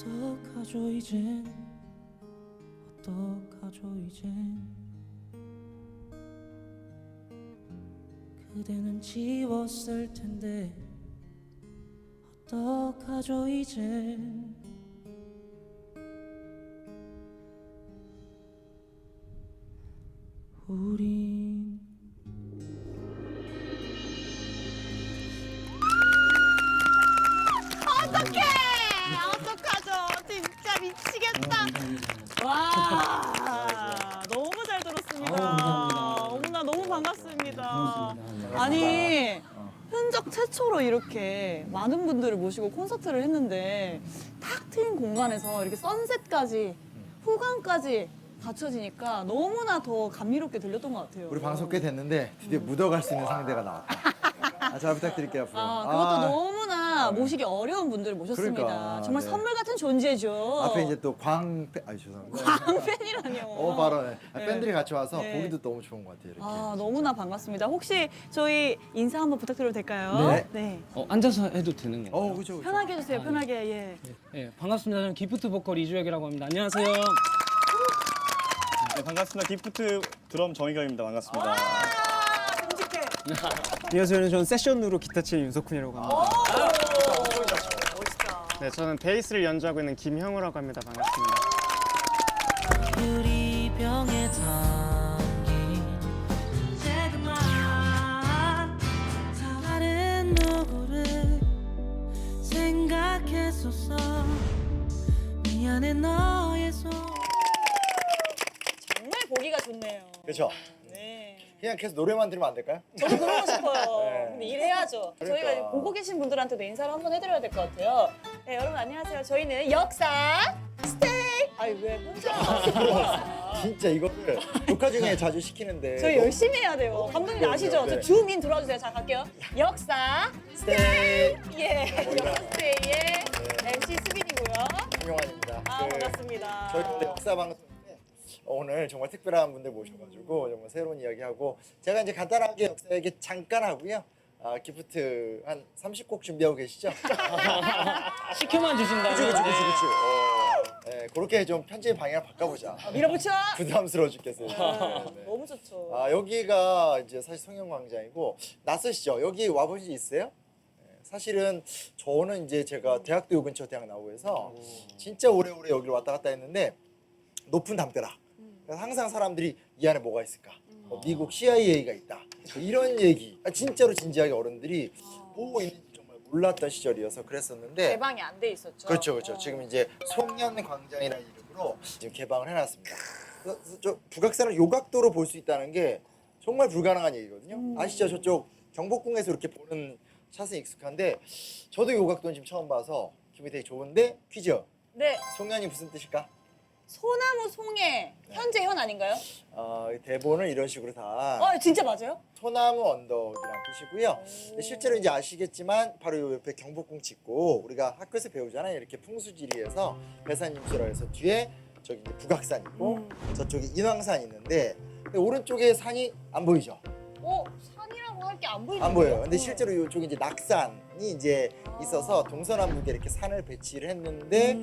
어떡하죠 이젠 어떡하죠 이젠 그대는 지웠을 텐데 어떡하죠 이젠 우린 어떡하죠? 진짜 미치겠다. 와, 너무 잘 들었습니다. 너무나 너무 반갑습니다. 아니, 흔적 최초로 이렇게 많은 분들을 모시고 콘서트를 했는데 탁 트인 공간에서 이렇게 선셋까지 후광까지 갖춰지니까 너무나 더 감미롭게 들렸던 것 같아요. 우리 방송 꽤 됐는데 드디어 묻어갈 수 있는 상대가 나왔다. 잘 부탁드릴게요 앞으로. 그것도 너무나 모시기 어려운 분들을 모셨습니다. 그러니까, 정말 네. 선물 같은 존재죠. 앞에 이제 또 광팬, 죄송합니다. 광팬이라뇨. 바로 네. 네. 팬들이 같이 와서 네. 보기도 너무 좋은 것 같아요. 이렇게. 너무나 반갑습니다. 혹시 저희 인사 한번 부탁드려도 될까요? 네. 앉아서 해도 되는 건가요? 그죠. 편하게 해주세요. 편하게. 예. 네, 반갑습니다. 저는 기프트 보컬 이주혁이라고 합니다. 안녕하세요. 네, 반갑습니다. 기프트 드럼 정희경입니다. 반갑습니다. 듬직해. 안녕하세요. 저는 세션으로 기타 치는 윤석훈이라고 합니다. 멋있다. 네, 저는 베이스를 연주하고 있는 김형우라고 합니다. 반갑습니다. 유리병에 담긴 조그만 다른 누구를 생각했었어 미안해 너의 손 정말 보기가 좋네요. 그렇죠. 네. 그냥 계속 노래만 들으면 안 될까요? 저도 그러고 싶어요. 네. 근데 일해야죠. 그러니까. 저희가 보고 계신 분들한테도 인사를 한번 해드려야 될 것 같아요. 네, 여러분 안녕하세요. 저희는 역사 스테이. 아니 왜 혼자? 진짜 이거를 녹화 중에 자주 시키는데 저희 열심히 해야 돼요. 감독님 아시죠? 네. 저 줌인 들어와주세요. 자 갈게요. 역사 스테이 예, 역사 스테이의 MC 수빈이고요. 김용환입니다. 반갑습니다. 저희 오늘 역사 방송인데 오늘 정말 특별한 분들 모셔가지고 정말 새로운 이야기하고 제가 이제 간단하게 역사 얘기 잠깐 하고요. 기프트 한 30곡 준비하고 계시죠? 시켜만 주신다면. 그치. 네, 그렇게 좀 편집 방향을 바꿔보자. 밀어붙여. 부담스러워 죽겠어요. 네, 네. 너무 좋죠. 여기가 이제 사실 성형광장이고 낯서시죠? 여기 와보신 적 있어요? 네, 사실은 저는 이제 제가 대학도 요 근처 대학 나오고 해서 진짜 오래오래 여기를 왔다 갔다 했는데 높은 담벼락. 그래서 항상 사람들이 이 안에 뭐가 있을까? 미국 CIA가 있다. 이런 얘기 진짜로 진지하게 어른들이 보고 있는 정말 몰랐던 시절이어서 그랬었는데 개방이 안 돼 있었죠. 그렇죠. 지금 이제 송년광장이라는 이름으로 지금 개방을 해놨습니다. 그래서 저 북악산을 요각도로 볼 수 있다는 게 정말 불가능한 얘기거든요. 아시죠? 저쪽 경복궁에서 이렇게 보는 샷은 익숙한데 저도 요각도는 지금 처음 봐서 기분이 되게 좋은데 퀴즈. 네, 송년이 무슨 뜻일까? 소나무 송해 현재 현 아닌가요? 대본을 이런 식으로 다 진짜 맞아요? 소나무 언덕이란 뜻이고요. 근데 실제로 이제 아시겠지만 바로 요 옆에 경복궁 짓고 우리가 학교에서 배우잖아요. 이렇게 풍수지리에서 배산임수라 해서 뒤에 저기 이제 북악산 있고 저쪽에 인왕산 있는데 근데 오른쪽에 산이 안 보이죠? 산이라고 할 게 안 보이는데요? 안 보여요. 근데 실제로 이쪽에 이제 낙산이 이제 있어서 동서남북에 이렇게 산을 배치를 했는데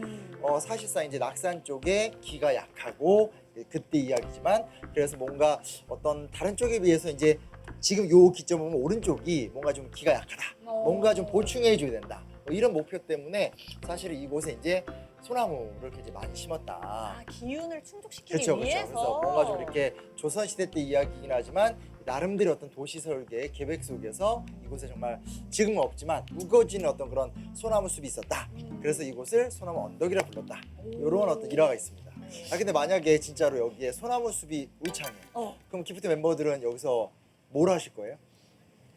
사실상 이제 낙산 쪽에 기가 약하고 그때 이야기지만 그래서 뭔가 어떤 다른 쪽에 비해서 이제 지금 요 기점 보면 오른쪽이 뭔가 좀 기가 약하다. 뭔가 좀 보충해 줘야 된다. 뭐 이런 목표 때문에 사실은 이곳에 이제 소나무를 굉장히 많이 심었다. 기운을 충족시키기 그렇죠. 위해서. 그래서 뭔가 좀 이렇게 조선시대 때 이야기이긴 하지만 나름대로 어떤 도시 설계 계획 속에서 이곳에 정말 지금은 없지만 우거지는 어떤 그런 소나무 숲이 있었다. 그래서 이곳을 소나무 언덕이라 불렀다. 이런 어떤 일화가 있습니다. 근데 만약에 진짜로 여기에 소나무 숲이 울창해. 그럼 기프트 멤버들은 여기서 뭘 하실 거예요?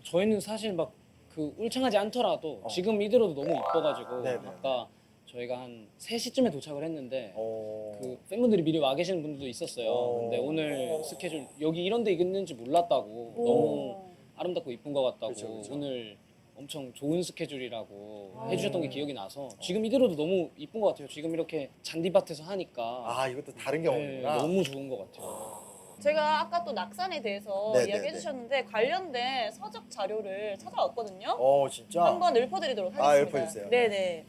저희는 사실 막 그 울창하지 않더라도 지금 이대로도 너무 이뻐가지고 네네. 아까 저희가 한 3시쯤에 도착을 했는데 그 그 팬분들이 미리 와 계시는 분들도 있었어요. 근데 오늘 스케줄 여기 이런 데 있는지 몰랐다고 너무 아름답고 이쁜 것 같다고 그쵸. 오늘 엄청 좋은 스케줄이라고 해주셨던 게 기억이 나서 지금 이대로도 너무 이쁜 것 같아요. 지금 이렇게 잔디밭에서 하니까 이것도 다른 네, 경험이구나. 너무 좋은 것 같아요. 제가 아까 또 낙산에 대해서 네네네. 이야기해 주셨는데 관련된 서적 자료를 찾아왔거든요. 진짜? 한번 읊어드리도록 하겠습니다. 읊어주세요. 네네.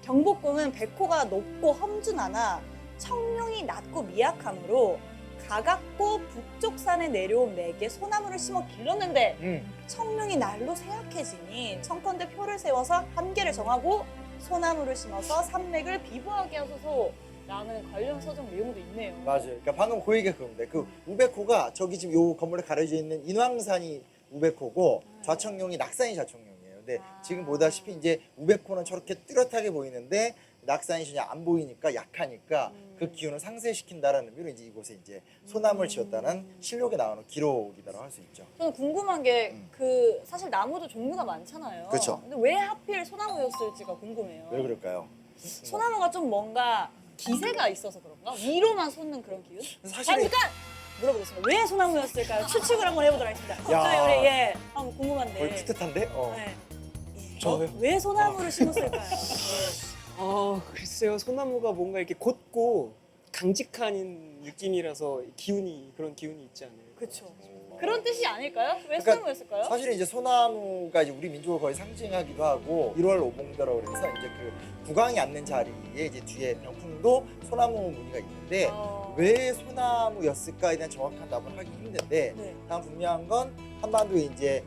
경복궁은 백호가 높고 험준하나 청룡이 낮고 미약하므로 가깝고 북쪽 산에 내려온 맥에 소나무를 심어 길렀는데 청룡이 날로 쇠약해지니 청컨대 표를 세워서 한계를 정하고 소나무를 심어서 산맥을 비보하게 하소서라는 관련 서적 내용도 있네요. 맞아요. 그러니까 방금 그 얘기가 그건데 그 우백호가 저기 지금 요 건물에 가려져 있는 인왕산이 우백호고 좌청룡이 낙산이 좌청룡이에요. 근데 지금 보다시피 이제 우백호는 저렇게 뚜렷하게 보이는데 낙산이 전혀 안 보이니까 약하니까 그 기운을 상쇄시킨다라는 의미로 이제 이곳에 이제 소나무를 지었다는 실록에 나오는 기록이라고 할 수 있죠. 저는 궁금한 게 그 사실 나무도 종류가 많잖아요. 그쵸. 근데 왜 하필 소나무였을지가 궁금해요. 왜 그럴까요? 소나무가 좀 뭔가 기세가 있어서 그런가? 위로만 솟는 그런 기운? 사실은 잠깐 물어보겠습니다. 왜 소나무였을까요? 추측을 한번 해보도록 하겠습니다. 야. 갑자기 우리 한번 궁금한데. 거의 풋풋한데? 네. 저요? 왜 소나무를 심었을까요? 글쎄요. 소나무가 뭔가 이렇게 곧고 강직한 느낌이라서 그런 기운이 있지 않아요? 그렇죠. 그런 뜻이 아닐까요? 왜 그러니까 소나무였을까요? 사실은 이제 소나무가 이제 우리 민족을 거의 상징하기도 하고 1월 오봉더라고 그래서 이제 그 국왕이 앉는 자리에 이제 뒤에 병풍도 소나무 무늬가 있는데 왜 소나무였을까에 대한 정확한 답을 하기 힘든데 네. 다만 분명한 건 한반도에 이제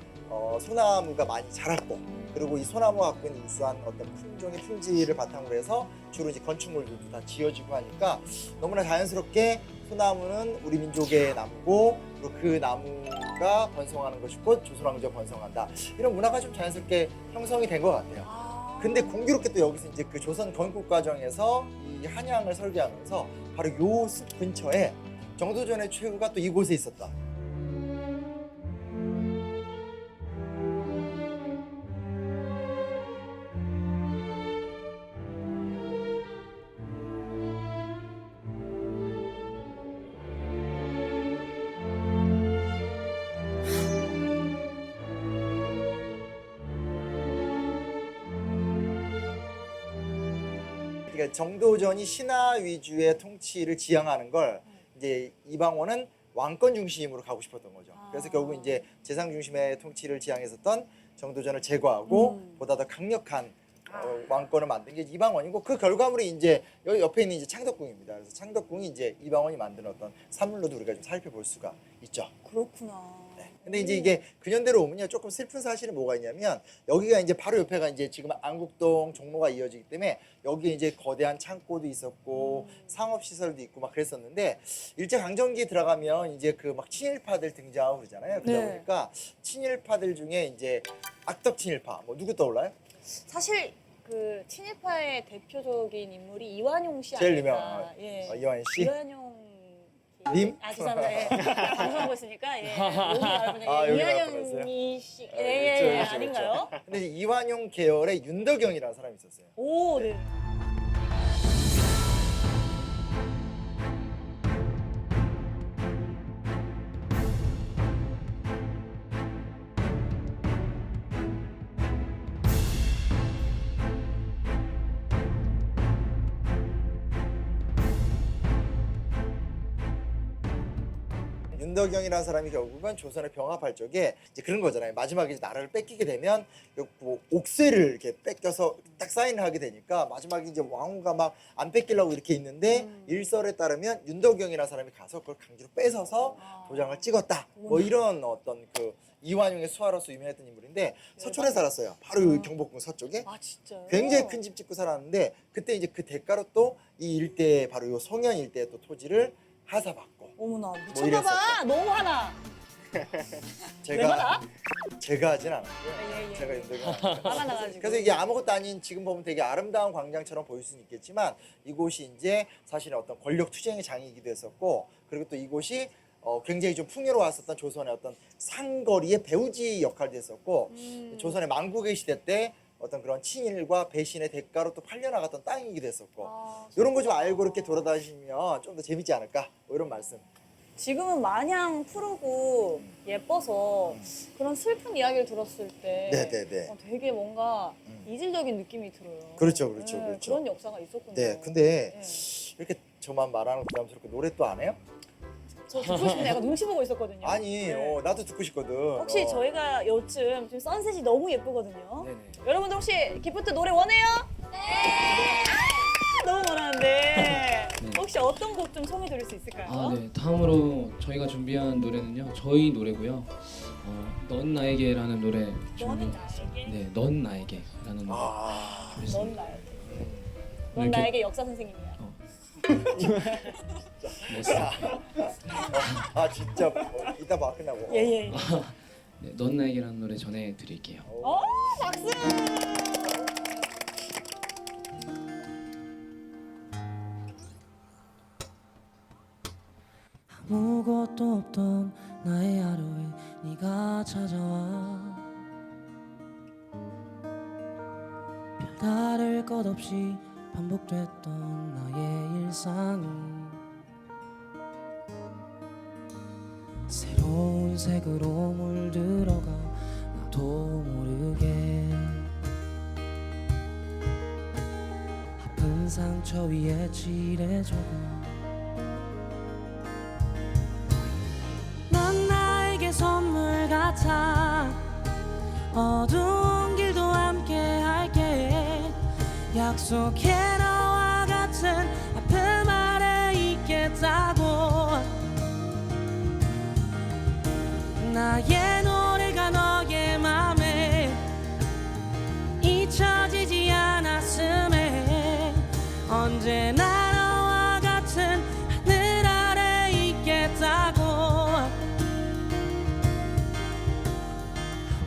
소나무가 많이 자랐고 그리고 이 소나무가 갖고 있는 우수한 어떤 품종의 품질을 바탕으로 해서 주로 이제 건축물들도 다 지어지고 하니까 너무나 자연스럽게 소나무는 우리 민족의 나무고 그리고 그 나무가 번성하는 것이 곧 조선왕조가 번성한다 이런 문화가 좀 자연스럽게 형성이 된 것 같아요. 근데 공교롭게 또 여기서 이제 그 조선 건국 과정에서 이 한양을 설계하면서 바로 요 숲 근처에 정도전의 최후가 또 이곳에 있었다. 그러니까 정도전이 신하 위주의 통치를 지향하는 걸 이제 이방원은 왕권 중심으로 가고 싶었던 거죠. 그래서 결국 이제 재상 중심의 통치를 지향했었던 정도전을 제거하고 보다 더 강력한 왕권을 만든 게 이방원이고 그 결과물이 이제 여기 옆에 있는 이제 창덕궁입니다. 그래서 창덕궁이 이제 이방원이 만든 어떤 산물로도 우리가 좀 살펴볼 수가 있죠. 그렇구나. 근데 이제 이게 근현대로 오면요 조금 슬픈 사실이 뭐가 있냐면 여기가 이제 바로 옆에가 이제 지금 안국동 종로가 이어지기 때문에 여기에 이제 거대한 창고도 있었고 상업 시설도 있고 막 그랬었는데 일제 강점기에 들어가면 이제 그 막 친일파들 등장하고 그러잖아요. 그러다 네. 보니까 친일파들 중에 이제 악덕 친일파 뭐 누구 떠올라요? 사실 그 친일파의 대표적인 인물이 이완용 씨 제일 아닐까? 유명한 예. 이완희 씨. 이완용 님? 아 죄송합니다. 예. 방송하고 있으니까 예. 몸이 넓으니까 아, 여기 이완용이 씨 그렇죠, 예예예 그렇죠, 아닌가요? 근데 이제 이완용 계열의 윤덕영이라는 사람이 있었어요. 오 네. 윤덕영이라는 사람이 결국은 조선을 병합할 적에 이제 그런 거잖아요. 마지막에 이제 나라를 뺏기게 되면 뭐 옥새를 이렇게 뺏겨서 딱 사인을 하게 되니까 마지막에 이제 왕후가 막 안 뺏기려고 이렇게 있는데 일설에 따르면 윤덕영이라는 사람이 가서 그걸 강제로 뺏어서 도장을 찍었다. 뭐 이런 어떤 그 이완용의 수하로서 유명했던 인물인데 서촌에 살았어요. 바로 여기 경복궁 서쪽에. 아 진짜요? 굉장히 큰 집 짓고 살았는데 그때 이제 그 대가로 또 이 일대 바로 요 송현 일대 또 토지를 하사받고 어머나 이랬었죠. 미쳤나봐. 너무 하나. 제가 하진 않았고요. 예, 예. 제가 윤덕영 화가 나가지고. 그래서 이게 아무것도 아닌 지금 보면 되게 아름다운 광장처럼 보일 수는 있겠지만 이곳이 이제 사실은 어떤 권력 투쟁의 장이기도 했었고 그리고 또 이곳이 굉장히 좀 풍요로웠었던 조선의 어떤 상거리의 배후지 역할도 했었고 조선의 만국의 시대 때 어떤 그런 친일과 배신의 대가로 또 팔려나갔던 땅이기도 했었고 이런 거 좀 알고 이렇게 돌아다니시면 좀 더 재밌지 않을까 뭐 이런 말씀. 지금은 마냥 푸르고 예뻐서 그런 슬픈 이야기를 들었을 때 네네네. 되게 뭔가 이질적인 느낌이 들어요. 그렇죠. 네, 그렇죠. 그런 역사가 있었군요. 네, 근데 네. 이렇게 저만 말하는 거 부담스럽게 노래 또 안 해요? 저 듣고 싶은데 약간 눈치 보고 있었거든요. 아니, 네. 나도 듣고 싶거든. 혹시 저희가 요즘 지금 선셋이 너무 예쁘거든요. 네네. 여러분들 혹시 기프트 노래 원해요? 너무 원하는데 혹시 어떤 곡 좀 청해 드릴 수 있을까요? 아, 네. 다음으로 저희가 준비한 노래는요. 저희 노래고요. 넌 나에게라는 노래 너는 나에게, 네, 넌 나에게라는 노래. 넌 나에게. 넌 이렇게- 나에게 역사 선생님이야. 아 진짜 이따 봐 끝나고. 예예. 네, 넌 나에게라는 노래 전해 드릴게요. 박수. 아무것도 없던 나의 하루에 네가 찾아와 별다를 것 없이 반복됐던 나의 일상이 새로운 색으로 물들어가 나도 모르게 아픈 상처 위에 칠해줘가 넌 나에게 선물 같아 어두운 길도 함께 할게 약속해 너와 같은 아픔 아래 있겠다고 나의 노래가 너의 맘에 잊혀지지 않았음에 언제나 너와 같은 하늘 아래 있겠다고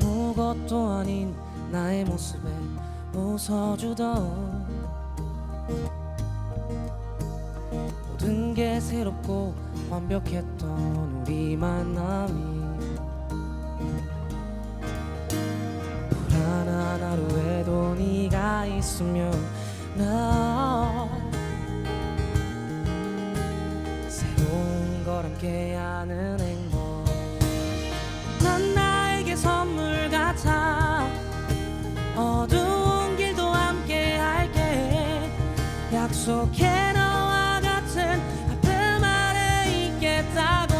아무것도 아닌 나의 모습에 웃어주던 모든 게 새롭고 완벽했던 우리 만남이 불안한 하루에도 네가 있으면 나 새로운 걸 함께하는 행복 넌 나에게 선물 같아 어두운 길도 함께 할게 약속해 너와 같은 아픔 아래 있겠다고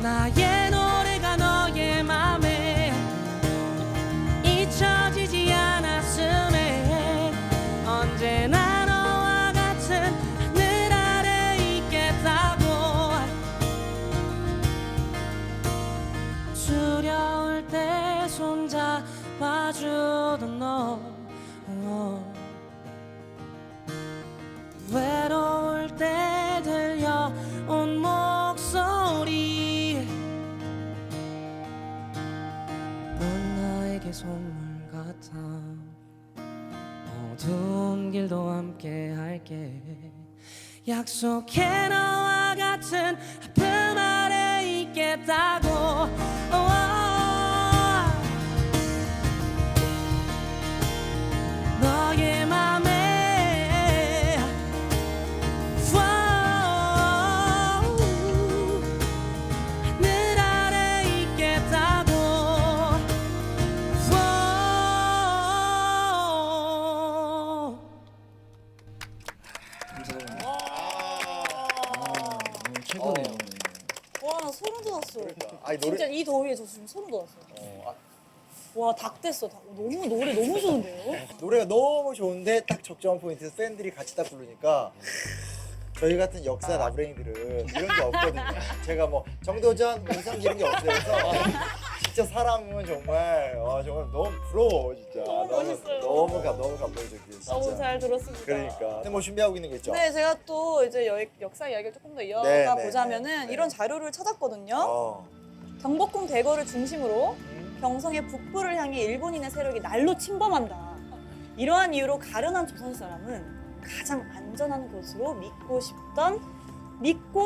나의 노래가 너의 맘에 잊혀지지 않았음에 언제나 너와 같은 하늘 아래 있겠다고 두려울 때 손잡아주던 너 외로울 때 들려온 목소리 넌 나에게 선물 같아 어두운 길도 함께 할게 약속해 너와 같은 아픔 아래 있겠다고 너의 맘에 하늘 아래 있겠다고 최고네요. 와, 나 소름 돋았어. 아니 노래 진짜 이 더위에 저 지금 소름 돋았어. 와, 닭 됐어. 닭. 너무 노래 너무 좋은데요? 노래가 너무 좋은데 딱 적절한 포인트에서 팬들이 같이 딱 부르니까 저희 같은 역사 나부랭이들은 이런 게 없거든요. 제가 뭐 정도전, 이상기 이런 게 없어요. 그래서 진짜 사람은 정말 정말 너무 부러워 진짜. 너무 멋있어요. 너무 감동적이에요 진짜. 너무 잘 들었습니다. 그러니까. 근데 뭐 준비하고 있는 게 있죠? 네, 제가 또 이제 역사 이야기를 조금 더 이어가 네, 네, 보자면은 네. 이런 자료를 찾았거든요. 어. 경복궁 대거를 중심으로 경성의 북부를 향해 일본인의 세력이 날로 침범한다. 이러한 이유로 가련한 조선 사람은 가장 안전한 곳으로 믿고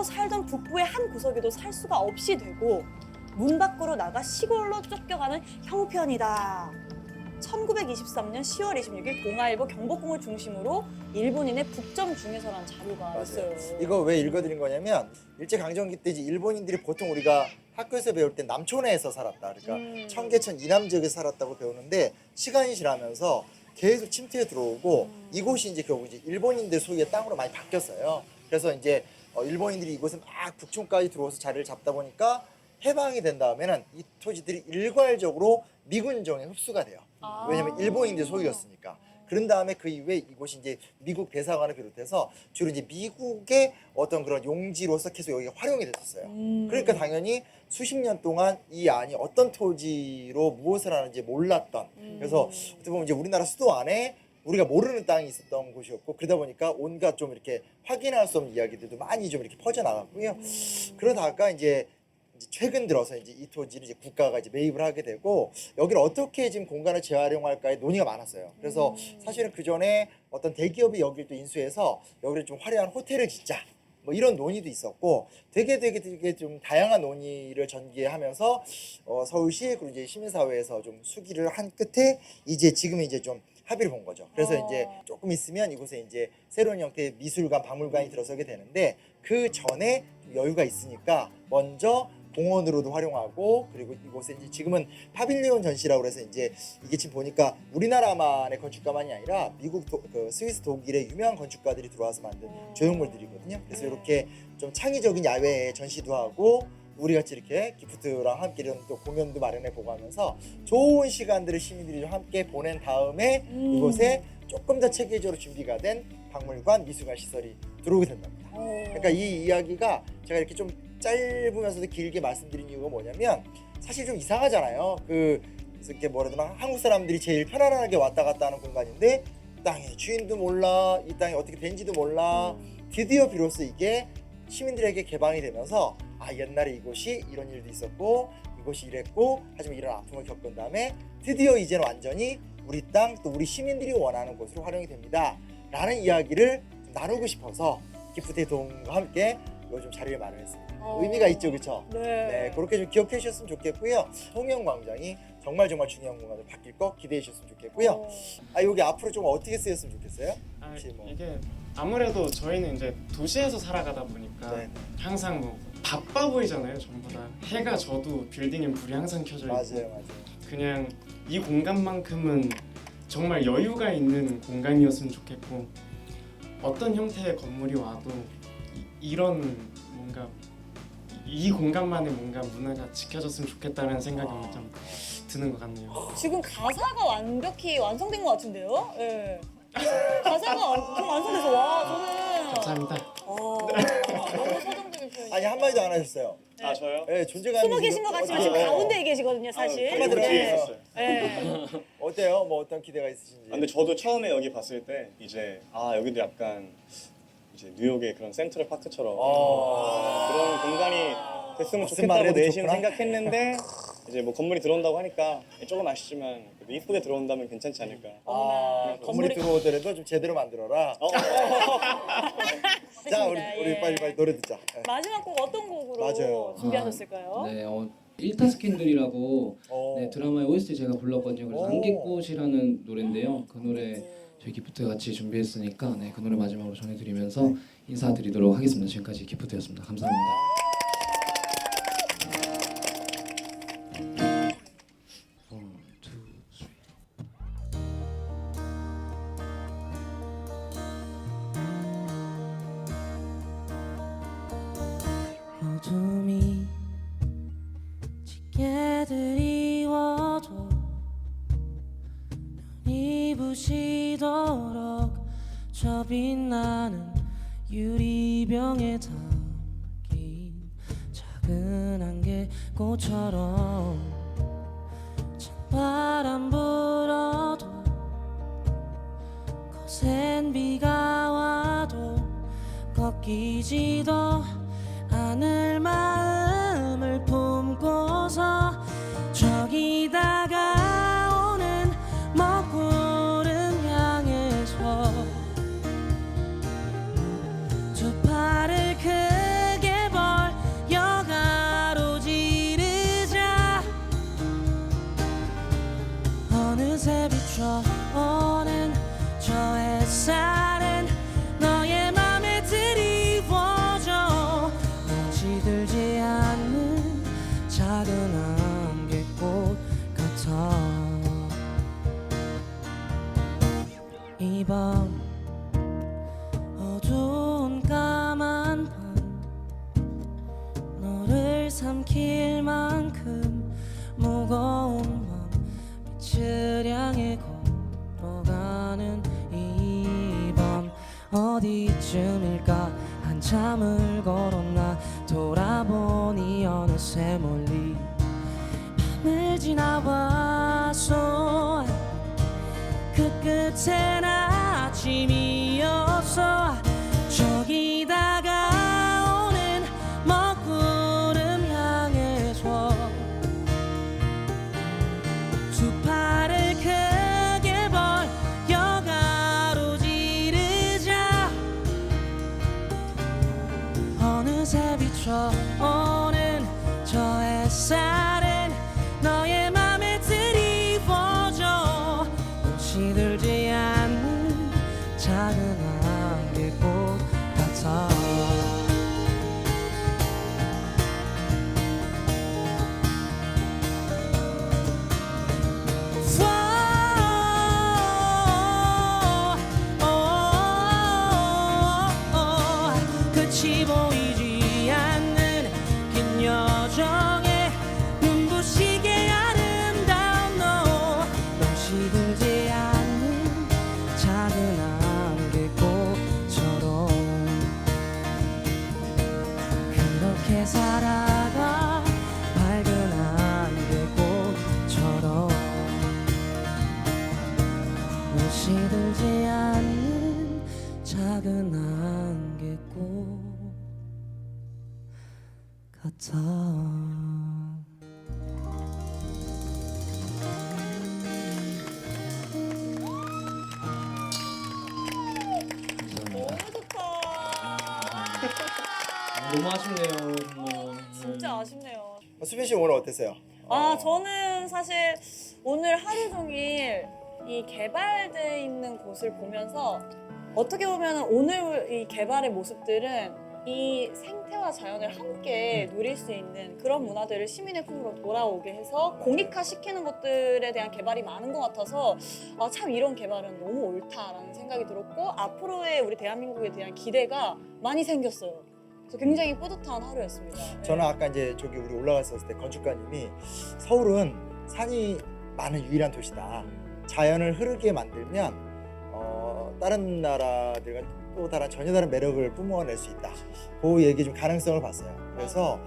살던 북부의 한 구석에도 살 수가 없이 되고 문 밖으로 나가 시골로 쫓겨가는 형편이다. 1923년 10월 26일 동아일보 경복궁을 중심으로 일본인의 북점 중에서라는 자료가 있어요. 이거 왜 읽어드린 거냐면 일제강점기 때 이제 일본인들이 보통 우리가 학교에서 배울 때 남촌에서 살았다. 그러니까 청계천 이남 지역에 살았다고 배우는데 시간이 지나면서 계속 침투해 들어오고 이곳이 이제 결국 이제 일본인들 소유의 땅으로 많이 바뀌었어요. 그래서 이제 일본인들이 이곳에 막 북촌까지 들어와서 자리를 잡다 보니까 해방이 된 다음에는 이 토지들이 일괄적으로 미군정에 흡수가 돼요. 왜냐면 일본인들 소유였으니까. 그런 다음에 그 이후에 이곳이 이제 미국 대사관을 비롯해서 주로 이제 미국의 어떤 그런 용지로서 계속 여기가 활용이 됐었어요. 그러니까 당연히 수십 년 동안 이 안이 어떤 토지로 무엇을 하는지 몰랐던. 그래서 어떻게 보면 이제 우리나라 수도 안에 우리가 모르는 땅이 있었던 곳이었고, 그러다 보니까 온갖 좀 이렇게 확인할 수 없는 이야기들도 많이 좀 이렇게 퍼져나갔고요. 그러다가 이제 최근 들어서 이제 이 토지를 이제 국가가 이제 매입을 하게 되고, 여기를 어떻게 지금 공간을 재활용할까에 논의가 많았어요. 그래서 사실은 그 전에 어떤 대기업이 여기를 또 인수해서 여기를 좀 화려한 호텔을 짓자, 뭐 이런 논의도 있었고, 되게 좀 다양한 논의를 전개하면서 서울시 그리고 이제 시민사회에서 좀 수기를 한 끝에 이제 지금은 이제 좀 합의를 본 거죠. 그래서 이제 조금 있으면 이곳에 이제 새로운 형태의 미술관, 박물관이 들어서게 되는데, 그 전에 좀 여유가 있으니까 먼저 공원으로도 활용하고, 그리고 이곳에 이제 지금은 파빌리온 전시라고 해서 이제 이게 지금 보니까 우리나라만의 건축가만이 아니라 미국, 그 스위스, 독일의 유명한 건축가들이 들어와서 만든 조형물들이거든요. 그래서 이렇게 좀 창의적인 야외 전시도 하고, 우리 같이 이렇게 기프트랑 함께 이런 또 공연도 마련해 보고 하면서 좋은 시간들을 시민들이 좀 함께 보낸 다음에 이곳에 조금 더 체계적으로 준비가 된 박물관, 미술관 시설이 들어오게 된답니다. 그러니까 이 이야기가 제가 이렇게 좀 짧으면서도 길게 말씀드린 이유가 뭐냐면, 사실 좀 이상하잖아요. 이렇게 뭐라 해야 되나, 한국 사람들이 제일 편안하게 왔다 갔다 하는 공간인데 땅의 주인도 몰라, 이 땅이 어떻게 된지도 몰라. 드디어 비로소 이게 시민들에게 개방이 되면서, 아, 옛날에 이곳이 이런 일도 있었고 이곳이 이랬고, 하지만 이런 아픔을 겪은 다음에 드디어 이제는 완전히 우리 땅, 또 우리 시민들이 원하는 곳으로 활용이 됩니다 라는 이야기를 좀 나누고 싶어서 기프트의 도움과 함께 요즘 자리를 마련했습니다. 의미가 있죠, 그렇죠? 네. 그렇게 좀 기억해 주셨으면 좋겠고요. 통영광장이 정말 중요한 공간으로 바뀔 거 기대해 주셨으면 좋겠고요. 여기 앞으로 좀 어떻게 쓰였으면 좋겠어요? 혹시 뭐. 이게 아무래도 저희는 이제 도시에서 살아가다 보니까 네. 항상 뭐 바빠 보이잖아요, 전부 다. 해가 져도 빌딩엔 불이 항상 켜져 있고. 맞아요. 그냥 이 공간만큼은 정말 여유가 있는 공간이었으면 좋겠고, 어떤 형태의 건물이 와도 이런 뭔가 이 공간만의 뭔가 문화가 지켜졌으면 좋겠다는 생각이 좀 드는 것 같네요. 지금 가사가 완벽히 완성된 것 같은데요? 예. 가사가 엄청 완성돼서, 와, 저는. 감사합니다. 너무 서정적인 표현이. 아니, 한마디도 안 하셨어요. 아 저요? 네, 존재감이 숨어 계신 것 같지만 지금 가운데에 계시거든요, 사실. 한마디로 뒤에 네. 있었어요. 네. 어때요? 뭐 어떤 기대가 있으신지. 근데 저도 처음에 여기 봤을 때 이제 여기도 약간 이제 뉴욕의 그런 센트럴 파크처럼 그런 공간이 됐으면 무슨 좋겠다고 말해도 내심 좋구나. 생각했는데 이제 뭐 건물이 들어온다고 하니까 조금 아쉽지만 그래도 이쁘게 들어온다면 괜찮지 않을까. 건물이 들어오더라도 좀 제대로 만들어라. 자, 우리 빨리 노래 듣자. 네. 마지막 곡 어떤 곡으로 맞아요. 준비하셨을까요? 네, 일타 스캔들이라고 네, 드라마의 OST 제가 불렀거든요. 그래서 오. 안개꽃이라는 노래인데요. 그 노래 저희 기프트 같이 준비했으니까 네, 그 노래 마지막으로 전해드리면서 인사드리도록 하겠습니다. 지금까지 기프트였습니다. 감사합니다. One, two, three. 어둠이 짙게 드리워도 눈이 부시도록 저 빛나는 유리병에 담긴 작은 안개꽃처럼 찬바람 불어도 거센 비가 와도 꺾이지도 않을 마음을 품고서 저기 다가오는 먹구름 향해서 두 팔을 크게 벌려 가로지르자 어느새 비춰오는 저 햇살은 너의 맘에 드리워져 머지들지 않는 작은 안개꽃 같아 이 밤 어두운 까만 밤 너를 삼킬 만큼 무거운 맘 빛을 향해 어디쯤일까 한참을 걸었나 돌아보니 어느새 멀리 밤을 지나왔어. 그 끝엔 아침이었어. 저기 다가오는 먹구름 향해서 두 팔을 크게 벌려 가로지르자 어느새 비춰오는 저 햇살은 너의 맘에 드리워져. 시들지 않는 작은 안개꽃 같아. 끝이 보이지 않는 긴 여정에 눈부시게 아름다운 너. 넌 시들지 않는 작은 안개꽃처럼 그렇게 살아가. 밝은 안개꽃처럼 넌 시들지 않는 작은 안개꽃 같아. 너무 좋다. 너무 아쉽네요 정말. 진짜 아쉽네요. 수빈 씨 오늘 어땠어요? 저는 사실 오늘 하루 종일 이 개발돼 있는 곳을 보면서 어떻게 보면 오늘 이 개발의 모습들은 이 생태와 자연을 함께 누릴 수 있는 그런 문화들을 시민의 품으로 돌아오게 해서 공익화 시키는 것들에 대한 개발이 많은 것 같아서 참 이런 개발은 너무 옳다라는 생각이 들었고 앞으로의 우리 대한민국에 대한 기대가 많이 생겼어요. 그래서 굉장히 뿌듯한 하루였습니다. 네. 저는 아까 이제 저기 우리 올라갔었을 때 건축가님이 서울은 산이 많은 유일한 도시다. 자연을 흐르게 만들면 다른 나라들과 또 다른 전혀 다른 매력을 뿜어낼 수 있다. 그 얘기 좀 가능성을 봤어요. 그래서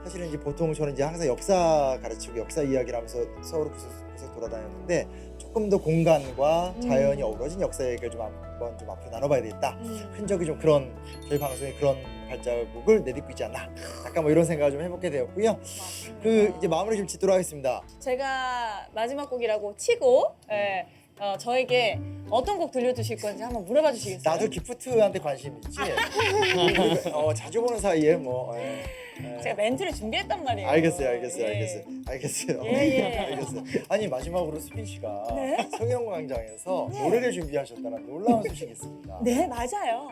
사실은 이제 보통 저는 이제 항상 역사 가르치고 역사 이야기를 하면서 서울 구석구석 돌아다녔는데 조금 더 공간과 자연이 어우러진 역사 얘기를 좀 한번 좀 앞으로 나눠봐야 되겠다. 흔적이 좀 그런 저희 방송에 그런 발자국을 내딛고 있지 않나. 약간 뭐 이런 생각을 좀 해보게 되었고요. 그 이제 마무리 좀 짓도록 하겠습니다. 제가 마지막 곡이라고 치고 저에게 어떤 곡 들려주실 건지 한번 물어봐 주시겠어요? 나도 기프트한테 관심 있지. 자주 보는 사이에 뭐. 제가 멘트를 준비했단 말이에요. 알겠어요. 예. 예. 알겠어요. 아니 마지막으로 수빈 씨가 네? 성형광장에서 노래를 준비하셨다는 놀라운 소식이 있습니다. 네, 맞아요.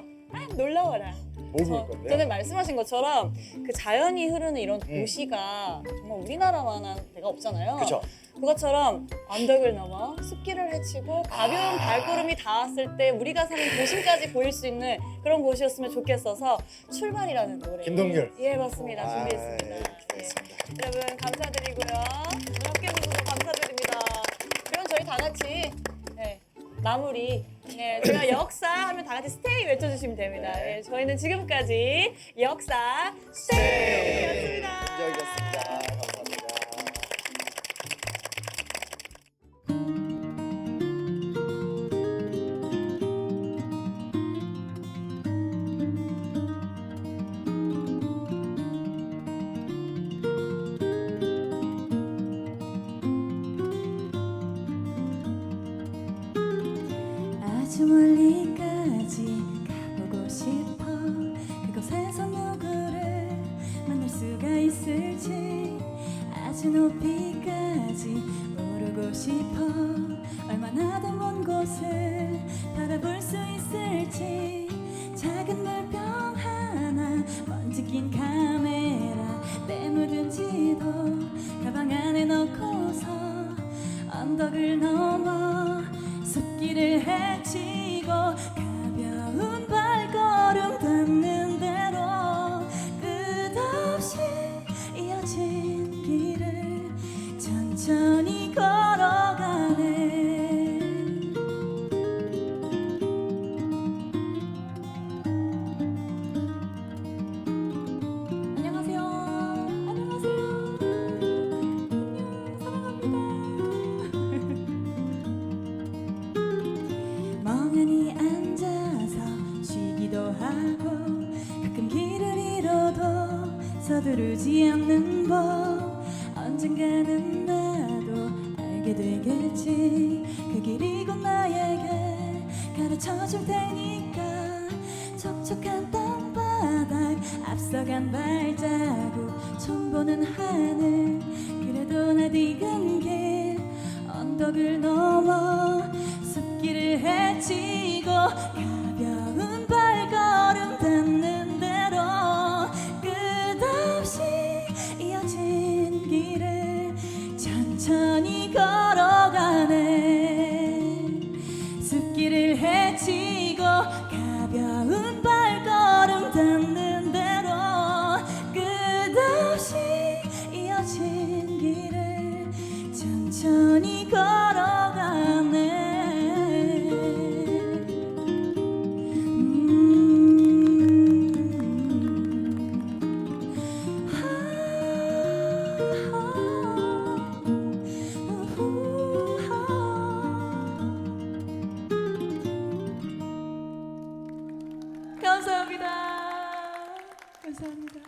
놀라워라. 뭐 부를 건데요? 전에 말씀하신 것처럼 그 자연이 흐르는 이런 도시가 정말 우리나라만한 데가 없잖아요. 그렇죠. 그것처럼 언덕을 넘어 숲길을 헤치고 가벼운 발걸음이 닿았을 때 우리가 사는 도심까지 보일 수 있는 그런 곳이었으면 좋겠어서 출발이라는 노래. 김동률. 예, 맞습니다. 준비했습니다. 알겠습니다. 여러분 감사드리고요. 오늘 함께 해주셔서 감사드립니다. 그럼 저희 다 같이 마무리. 제가 역사 하면 다 같이 스테이 외쳐주시면 됩니다. 저희는 지금까지 역사 스테이였습니다. 인정이었습니다. 감사합니다. 아주 멀리까지 가보고 싶어. 그곳에서 누구를 만날 수가 있을지 아주 높이까지 오르고 싶어. 얼마나 더 먼 곳을 바라볼 수 있을지. 작은 물병 하나, 먼지 낀 카메라, 때 묻은 지도 가방 안에 넣고서 언덕을 넘어 숲길을 헤치고 가벼운 발걸음 닿는 대로 끝없이 이어진 길을 천천히 걸어가네. 서두르지 않는 법 언젠가는 나도 알게 되겠지. 그 길이 곧 나에게 가르쳐줄 테니까. 촉촉한 땅바닥 앞서간 발자국 처음 보는 하늘 그래도 낯익은 길 언덕을 넘어 숲길을 헤치고 가벼운 발걸음 닿는 대로 끝없이 이어진 길을 천천히 걸어가네. 숲길을 헤치고 가벼운 발걸음 닿는 대로 끝없이 이어진 길을 천천히 걸어가네. 감사합니다. 감사합니다.